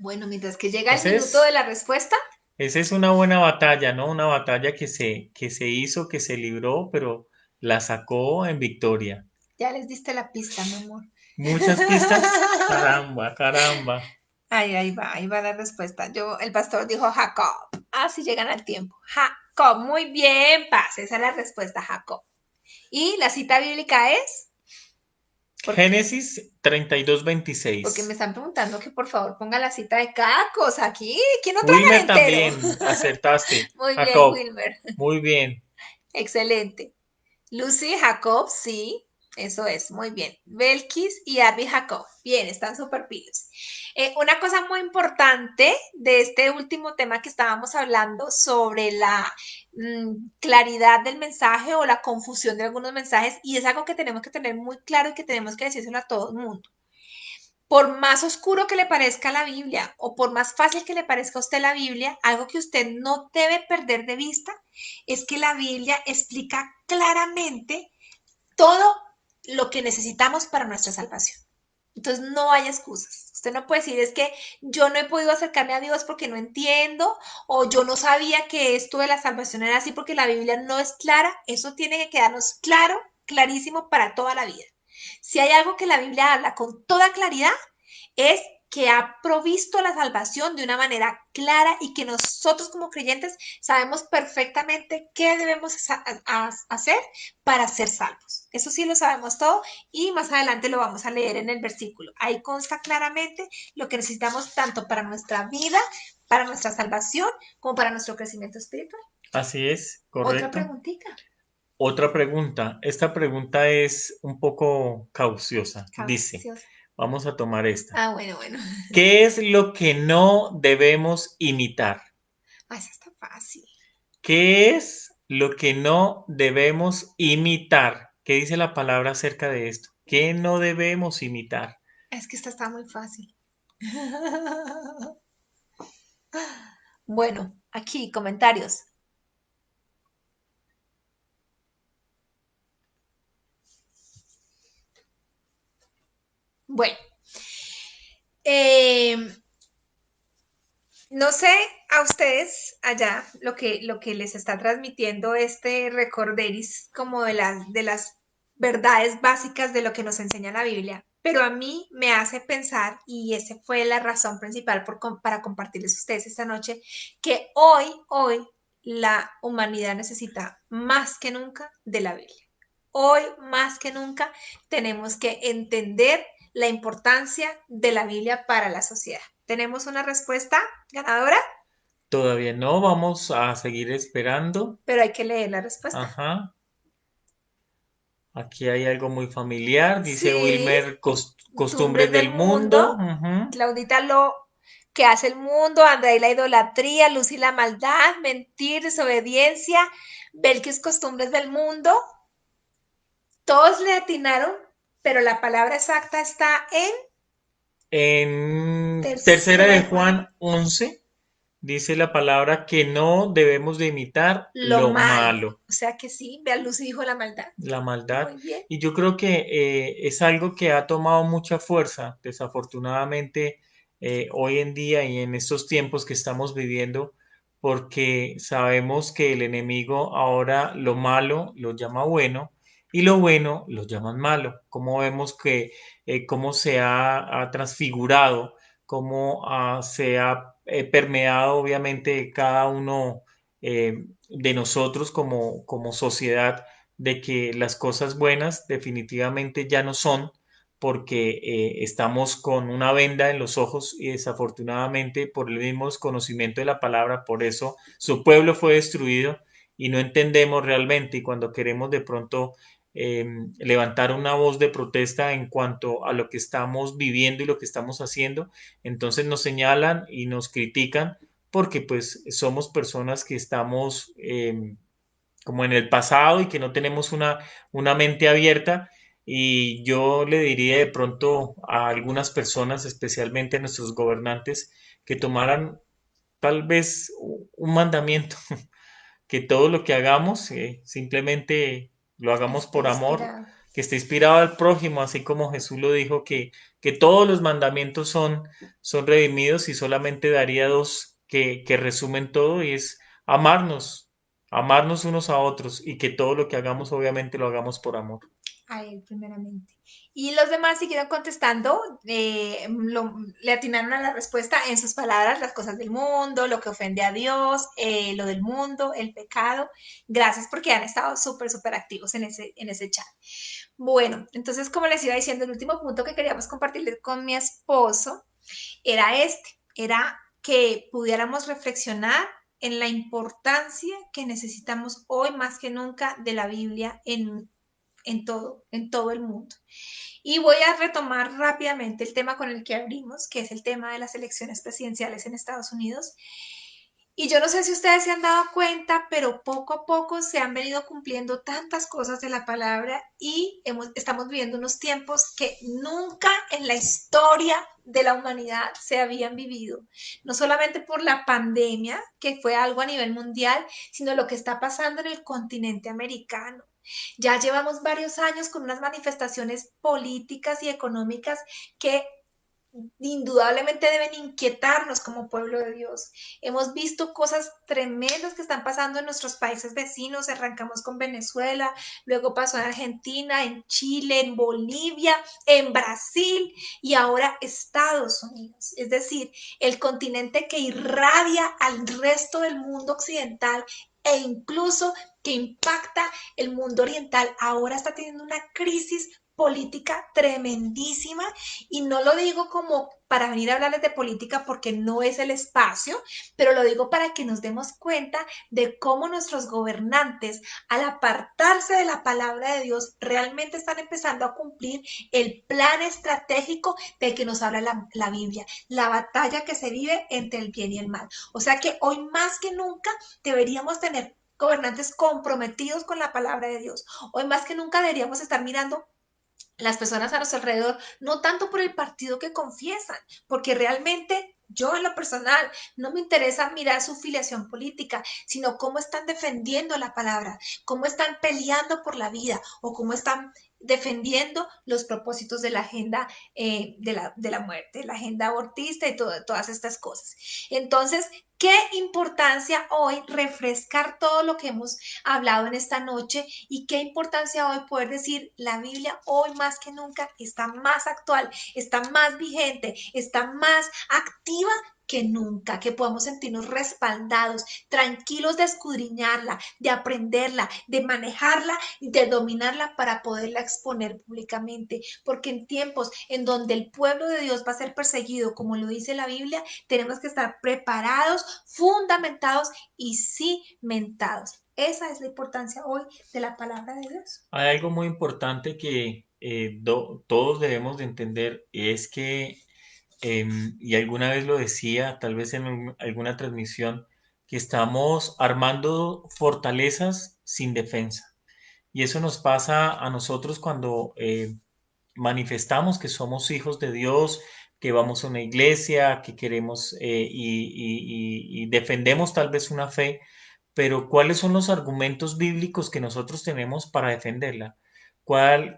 Bueno, mientras que llega el Ese minuto de es, la respuesta, esa es una buena batalla, ¿no? Una batalla que se hizo, que se libró, pero la sacó en victoria. ya les diste la pista, mi amor. Muchas pistas. Caramba, caramba. Ahí va la respuesta. El pastor dijo Jacob. Ah, sí llegan al tiempo. Jacob, muy bien, Paz. Esa es la respuesta, Jacob. Y la cita bíblica es, porque Génesis 32, Porque 26. me están preguntando que por favor ponga la cita de cada cosa aquí, que no tragan Wilmer entero. también, acertaste. Muy bien, Jacob, Wilmer. muy bien. Excelente. Lucy, Jacob, sí. Eso es, muy bien. Belkis y Arby Jacob. Bien, están súper pilos. Una cosa muy importante de este último tema que estábamos hablando sobre la claridad del mensaje o la confusión de algunos mensajes, y es algo que tenemos que tener muy claro y que tenemos que decírselo a todo el mundo. Por más oscuro que le parezca la Biblia o por más fácil que le parezca a usted la Biblia, algo que usted no debe perder de vista es que la Biblia explica claramente todo lo que necesitamos para nuestra salvación. Entonces no hay excusas. Usted no puede decir es que yo no he podido acercarme a Dios porque no entiendo o yo no sabía que esto de la salvación era así porque la Biblia no es clara. Eso tiene que quedarnos claro, clarísimo para toda la vida. Si hay algo que la Biblia habla con toda claridad es que ha provisto la salvación de una manera clara y que nosotros como creyentes sabemos perfectamente qué debemos hacer para ser salvos. Eso sí lo sabemos todo y más adelante lo vamos a leer en el versículo. Ahí consta claramente lo que necesitamos tanto para nuestra vida, para nuestra salvación, como para nuestro crecimiento espiritual. Así es, Otra correcto. preguntita. Otra pregunta. Esta pregunta es un poco cauciosa. Dice, Capciosa. vamos a tomar esta. Ah, bueno, bueno. ¿Qué es lo que no debemos imitar? Ah, esa está fácil. ¿Qué es lo que no debemos imitar? ¿Qué dice la palabra acerca de esto? ¿Qué no debemos imitar? Es que esta está muy fácil. Bueno, aquí comentarios. Bueno, eh, no sé a ustedes allá lo que les está transmitiendo este recorderis como de las verdades básicas de lo que nos enseña la Biblia, pero a mí me hace pensar, y esa fue la razón principal para compartirles a ustedes esta noche, que hoy la humanidad necesita más que nunca de la Biblia. Hoy más que nunca tenemos que entender la importancia de la Biblia para la sociedad. ¿Tenemos una respuesta ganadora? Todavía no, vamos a seguir esperando. Pero hay que leer la respuesta. Ajá. Aquí hay algo muy familiar, dice Sí, Wilmer, costumbres tumbres del del mundo. mundo. Ujú. Claudita lo que hace el mundo, André la idolatría, Lucy la maldad, mentir, desobediencia, Belkis costumbres del mundo. Todos le atinaron, pero la palabra exacta está en En Tercera tercera de de Juan. Juan 11 dice la palabra que no debemos de imitar Lo lo malo. malo, O sea que sí, vea, Lucy dijo la maldad. la maldad. Muy bien. Y yo creo que es algo que ha tomado mucha fuerza, desafortunadamente, hoy en día y en estos tiempos que estamos viviendo, porque sabemos que el enemigo ahora lo malo lo llama bueno y lo bueno lo llaman malo. Como vemos que cómo se ha transfigurado, cómo se ha permeado obviamente cada uno de nosotros como sociedad, de que las cosas buenas definitivamente ya no son porque estamos con una venda en los ojos y desafortunadamente por el mismo desconocimiento de la palabra, por eso su pueblo fue destruido y no entendemos realmente, y cuando queremos de pronto levantar una voz de protesta en cuanto a lo que estamos viviendo y lo que estamos haciendo, entonces nos señalan y nos critican porque pues somos personas que estamos como en el pasado y que no tenemos una mente abierta. Y yo le diría de pronto a algunas personas, especialmente a nuestros gobernantes, que tomaran tal vez un mandamiento, que todo lo que hagamos simplemente lo hagamos Está por amor, inspirado. que esté inspirado al prójimo, así como Jesús lo dijo, que todos los mandamientos son redimidos, y solamente daría dos que resumen todo, y es amarnos, amarnos unos a otros, y que todo lo que hagamos obviamente lo hagamos por amor. A él primeramente. Y los demás siguieron contestando, le atinaron a la respuesta en sus palabras, las cosas del mundo, lo que ofende a Dios, lo del mundo, el pecado. Gracias porque han estado súper, súper activos en ese chat. Bueno, entonces como les iba diciendo, el último punto que queríamos compartirles con mi esposo era que pudiéramos reflexionar en la importancia que necesitamos hoy más que nunca de la Biblia en todo el mundo. Y voy a retomar rápidamente el tema con el que abrimos, que es el tema de las elecciones presidenciales en Estados Unidos. Y yo no sé si ustedes se han dado cuenta, pero poco a poco se han venido cumpliendo tantas cosas de la palabra y estamos viviendo unos tiempos que nunca en la historia de la humanidad se habían vivido. No solamente por la pandemia, que fue algo a nivel mundial, sino lo que está pasando en el continente americano. Ya llevamos varios años con unas manifestaciones políticas y económicas que indudablemente deben inquietarnos como pueblo de Dios. Hemos visto cosas tremendas que están pasando en nuestros países vecinos. Arrancamos con Venezuela, luego pasó en Argentina, en Chile, en Bolivia, en Brasil y ahora Estados Unidos. Es decir, el continente que irradia al resto del mundo occidental e incluso que impacta el mundo oriental, ahora está teniendo una crisis política tremendísima y no lo digo como para venir a hablarles de política porque no es el espacio, pero lo digo para que nos demos cuenta de cómo nuestros gobernantes, al apartarse de la palabra de Dios, realmente están empezando a cumplir el plan estratégico del que nos habla la Biblia, la batalla que se vive entre el bien y el mal. O sea que hoy más que nunca deberíamos tener gobernantes comprometidos con la palabra de Dios. Hoy más que nunca deberíamos estar mirando las personas a nuestro alrededor, no tanto por el partido que confiesan, porque realmente yo en lo personal no me interesa mirar su filiación política, sino cómo están defendiendo la palabra, cómo están peleando por la vida o cómo están defendiendo los propósitos de la agenda de la muerte, la agenda abortista y todas estas cosas. Entonces, qué importancia hoy refrescar todo lo que hemos hablado en esta noche y qué importancia hoy poder decir la Biblia hoy más que nunca está más actual, está más vigente, está más activa que nunca, que podamos sentirnos respaldados, tranquilos de escudriñarla, de aprenderla, de manejarla y de dominarla para poderla exponer públicamente. Porque en tiempos en donde el pueblo de Dios va a ser perseguido, como lo dice la Biblia, tenemos que estar preparados, fundamentados y cimentados. Esa es la importancia hoy de la palabra de Dios. Hay algo muy importante que todos debemos de entender, es que, y alguna vez lo decía, tal vez en alguna transmisión, que estamos armando fortalezas sin defensa. Y eso nos pasa a nosotros cuando manifestamos que somos hijos de Dios, que vamos a una iglesia, que queremos y defendemos tal vez una fe, pero ¿cuáles son los argumentos bíblicos que nosotros tenemos para defenderla?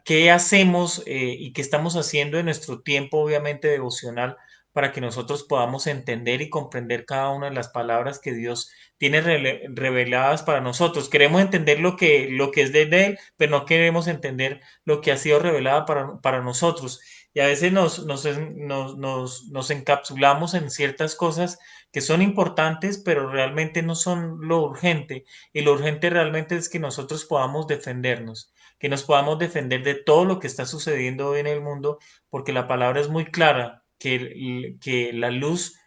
¿Qué hacemos y qué estamos haciendo en nuestro tiempo, obviamente, devocional, para que nosotros podamos entender y comprender cada una de las palabras que Dios tiene reveladas para nosotros? Queremos entender lo que es de Él, pero no queremos entender lo que ha sido revelada para nosotros. Y a veces nos encapsulamos en ciertas cosas que son importantes, pero realmente no son lo urgente. Y lo urgente realmente es que nosotros podamos defendernos, que nos podamos defender de todo lo que está sucediendo hoy en el mundo, porque la palabra es muy clara, que la luz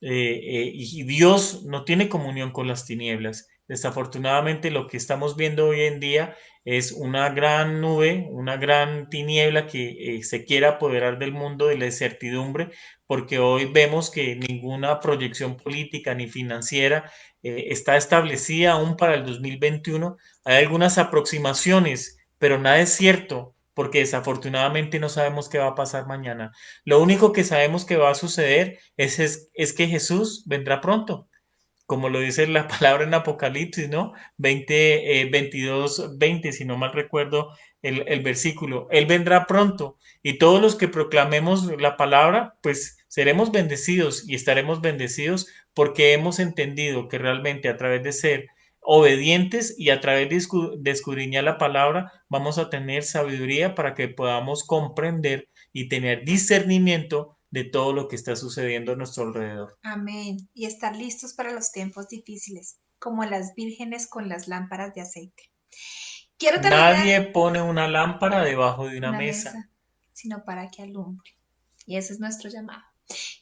y Dios no tiene comunión con las tinieblas. Desafortunadamente lo que estamos viendo hoy en día es una gran nube, una gran tiniebla que se quiere apoderar del mundo de la incertidumbre, porque hoy vemos que ninguna proyección política ni financiera está establecida aún para el 2021. Hay algunas aproximaciones, pero nada es cierto, porque desafortunadamente no sabemos qué va a pasar mañana. Lo único que sabemos que va a suceder es que Jesús vendrá pronto, como lo dice la palabra en Apocalipsis, ¿no? 22, 20, si no mal recuerdo el versículo. Él vendrá pronto y todos los que proclamemos la palabra, pues seremos bendecidos y estaremos bendecidos porque hemos entendido que realmente a través de ser obedientes y a través de escudriñar la palabra, vamos a tener sabiduría para que podamos comprender y tener discernimiento de todo lo que está sucediendo a nuestro alrededor. Amén. Y estar listos para los tiempos difíciles, como las vírgenes con las lámparas de aceite. Quiero terminar Nadie pone una lámpara debajo de una una mesa. mesa, sino para que alumbre. Y ese es nuestro llamado.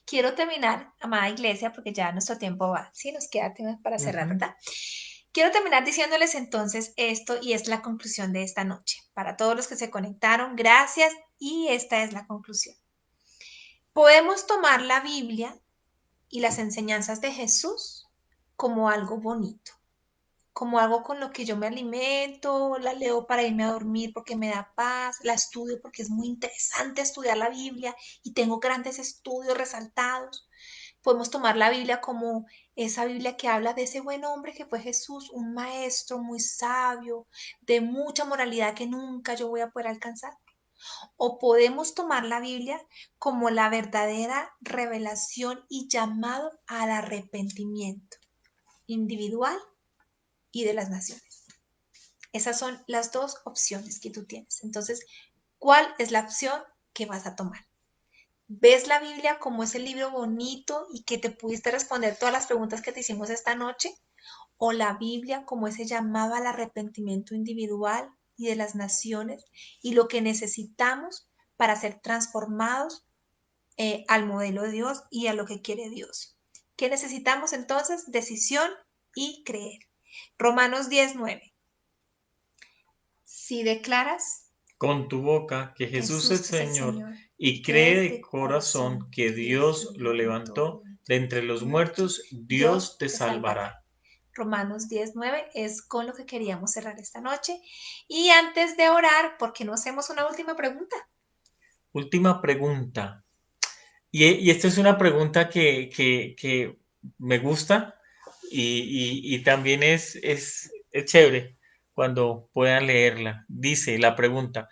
Quiero terminar, amada iglesia, porque ya nuestro tiempo va. Sí, nos queda tiempo para cerrar, Ujú. ¿verdad? Quiero terminar diciéndoles entonces esto y es la conclusión de esta noche. Para todos los que se conectaron, gracias y esta es la conclusión. Podemos tomar la Biblia y las enseñanzas de Jesús como algo bonito, como algo con lo que yo me alimento, la leo para irme a dormir porque me da paz, la estudio porque es muy interesante estudiar la Biblia y tengo grandes estudios resaltados. Podemos tomar la Biblia como esa Biblia que habla de ese buen hombre que fue Jesús, un maestro muy sabio, de mucha moralidad que nunca yo voy a poder alcanzar. O podemos tomar la Biblia como la verdadera revelación y llamado al arrepentimiento individual y de las naciones. Esas son las dos opciones que tú tienes. Entonces, ¿cuál es la opción que vas a tomar? ¿Ves la Biblia como ese libro bonito y que te pudiste responder todas las preguntas que te hicimos esta noche? ¿O la Biblia como ese llamado al arrepentimiento individual y de las naciones y lo que necesitamos para ser transformados al modelo de Dios y a lo que quiere Dios? ¿Qué necesitamos entonces? Decisión y creer. Romanos 10:9. Si declaras Con tu boca que Jesús es Jesús es el Señor Señor y y cree crees de de corazón corazón que que Dios Dios lo lo levantó levantó de entre los de muertos, muertos, Dios Dios te te salvará. salvará. Romanos 10:9 es con lo que queríamos cerrar esta noche. Y antes de orar, ¿por qué no hacemos una última pregunta? Última pregunta. Y esta es una pregunta que me gusta y también es chévere cuando puedan leerla. Dice la pregunta,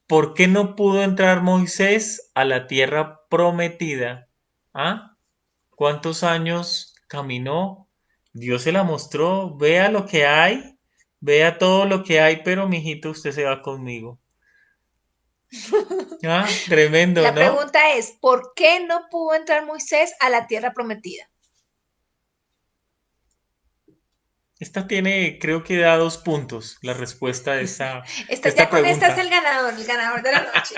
¿por qué no pudo entrar Moisés a la tierra prometida? ¿Ah? ¿Cuántos años caminó? Dios se la mostró. Vea lo que hay, vea todo lo que hay, pero mijito, usted se va conmigo. Ah, tremendo, La ¿no? pregunta es, ¿por qué no pudo entrar Moisés a la tierra prometida? Esta tiene, creo que da 2 puntos la respuesta de Ya esta con esta es pregunta. el ganador de la noche.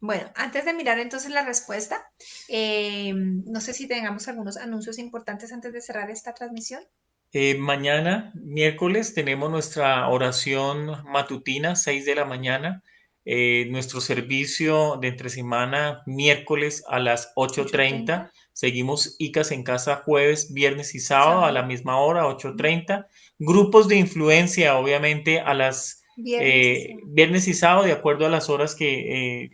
Bueno, antes de mirar entonces la respuesta, no sé si tengamos algunos anuncios importantes antes de cerrar esta transmisión. Mañana, miércoles, tenemos nuestra oración matutina, 6 de la mañana. Nuestro servicio de entre semana, miércoles a las 8:30. 8:30, Seguimos ICAS en casa jueves, viernes y sábado a la sábado, misma hora, 8:30. Grupos de influencia, obviamente, a las viernes y sábado. viernes y sábado, de acuerdo a las horas que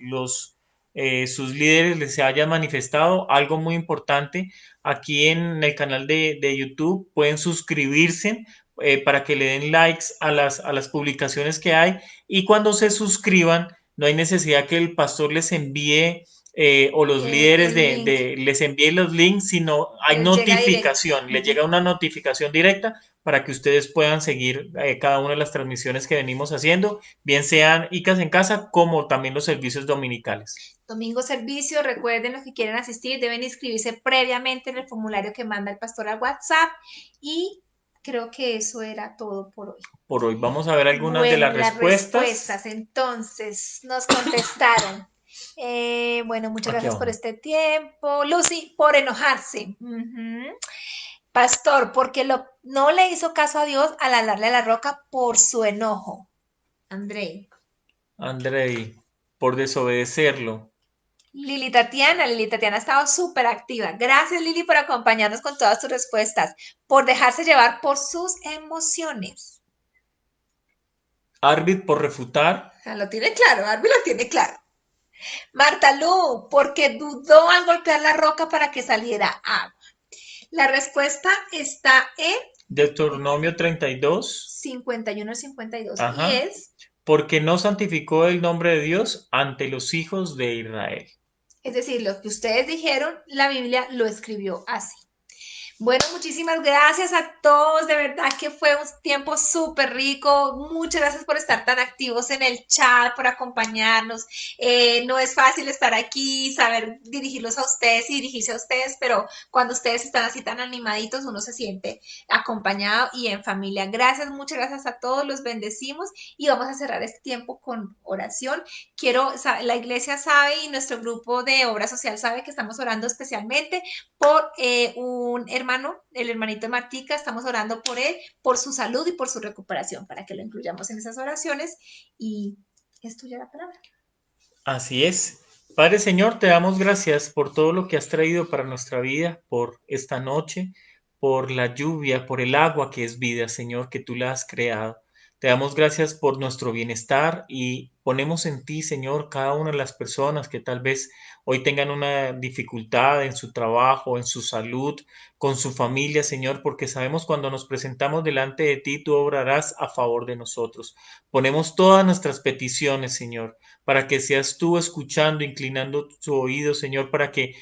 sus líderes les hayan manifestado. Algo muy importante aquí en el canal de YouTube. Pueden suscribirse para que le den likes a las publicaciones que hay y cuando se suscriban no hay necesidad que el pastor les envíe o los líderes El link les envíen los links, sino hay les llega directo. notificación, les llega una notificación directa para que ustedes puedan seguir cada una de las transmisiones que venimos haciendo, bien sean ICAS en casa como también los servicios dominicales. Domingo servicio, recuerden los que quieren asistir, deben inscribirse previamente en el formulario que manda el pastor al WhatsApp y creo que eso era todo por hoy. Por hoy vamos a ver algunas de Bueno, las las respuestas. respuestas entonces nos contestaron. Bueno, muchas Aquí gracias por abajo. este tiempo. Lucy, por enojarse. Pastor, porque no le hizo caso a Dios al hablarle a la roca por su enojo. Andrei. Andrei, por desobedecerlo. Lili Tatiana ha estado súper activa. Gracias Lili por acompañarnos con todas tus respuestas, por dejarse llevar por sus emociones. Arvid, por refutar. Lo tiene claro, Arby lo tiene claro. Marta Lu, porque dudó al golpear la roca para que saliera agua. La respuesta está en Deuteronomio 32. 51 52 y Ajá. es, Porque no santificó el nombre de Dios ante los hijos de Israel. es decir, lo que ustedes dijeron, la Biblia lo escribió así. Bueno, muchísimas gracias a todos, de verdad que fue un tiempo súper rico. Muchas gracias por estar tan activos en el chat, por acompañarnos. No es fácil estar aquí, saber dirigirlos a ustedes y dirigirse a ustedes, pero cuando ustedes están así tan animaditos, uno se siente acompañado y en familia. Gracias, muchas gracias a todos, los bendecimos y vamos a cerrar este tiempo con oración. La iglesia sabe y nuestro grupo de obra social sabe que estamos orando especialmente por un hermano, el hermanito de Martica, estamos orando por él, por su salud y por su recuperación, para que lo incluyamos en esas oraciones. Y es tuya la palabra. Así es. Padre Señor, te damos gracias por todo lo que has traído para nuestra vida, por esta noche, por la lluvia, por el agua que es vida, Señor, que tú la has creado. Te damos gracias por nuestro bienestar y ponemos en ti, Señor, cada una de las personas que tal vez hoy tengan una dificultad en su trabajo, en su salud, con su familia, Señor, porque sabemos cuando nos presentamos delante de ti, tú obrarás a favor de nosotros. Ponemos todas nuestras peticiones, Señor, para que seas tú escuchando, inclinando tu oído, Señor, para que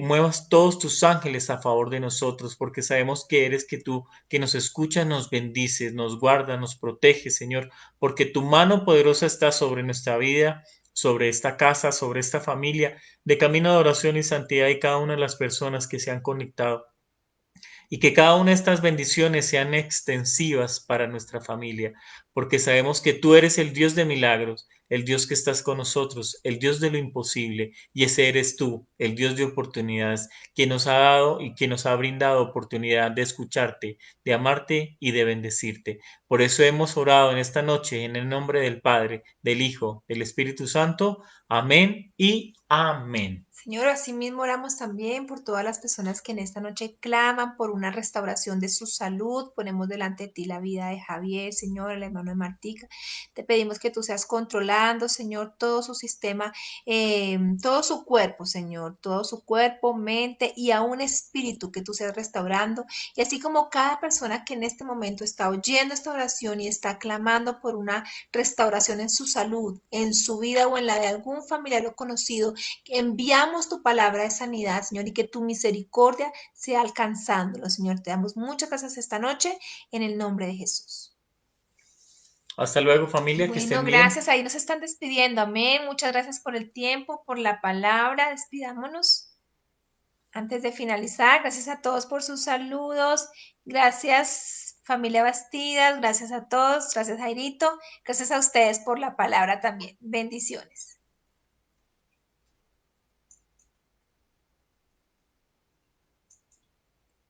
muevas todos tus ángeles a favor de nosotros, porque sabemos que eres que tú, que nos escuchas, nos bendices, nos guardas, nos proteges, Señor, porque tu mano poderosa está sobre nuestra vida, sobre esta casa, sobre esta familia, de camino de oración y santidad y cada una de las personas que se han conectado y que cada una de estas bendiciones sean extensivas para nuestra familia, porque sabemos que tú eres el Dios de milagros, el Dios que estás con nosotros, el Dios de lo imposible, y ese eres tú, el Dios de oportunidades, que nos ha dado y que nos ha brindado oportunidad de escucharte, de amarte y de bendecirte. Por eso hemos orado en esta noche en el nombre del Padre, del Hijo, del Espíritu Santo. Amén y amén. Señor, asimismo oramos también por todas las personas que en esta noche claman por una restauración de su salud. Ponemos delante de ti la vida de Javier, Señor, el hermano de Martica. Te pedimos que tú seas controlando, Señor, todo su sistema, todo su cuerpo, Señor, todo su cuerpo, mente y aún espíritu, que tú seas restaurando. Y así como cada persona que en este momento está oyendo esta oración y está clamando por una restauración en su salud, en su vida o en la de algún familiar o conocido, enviamos tu palabra de sanidad, Señor, y que tu misericordia sea alcanzándolo, Señor. Te damos muchas gracias esta noche en el nombre de Jesús. Hasta luego, familia, que Bueno, estén bien. gracias. Ahí nos están despidiendo. Amén. Muchas gracias por el tiempo, por la palabra. Despidámonos. Antes de finalizar, gracias a todos por sus saludos. Gracias, familia Bastidas. Gracias a todos. Gracias, Jairito. Gracias a ustedes por la palabra también. Bendiciones.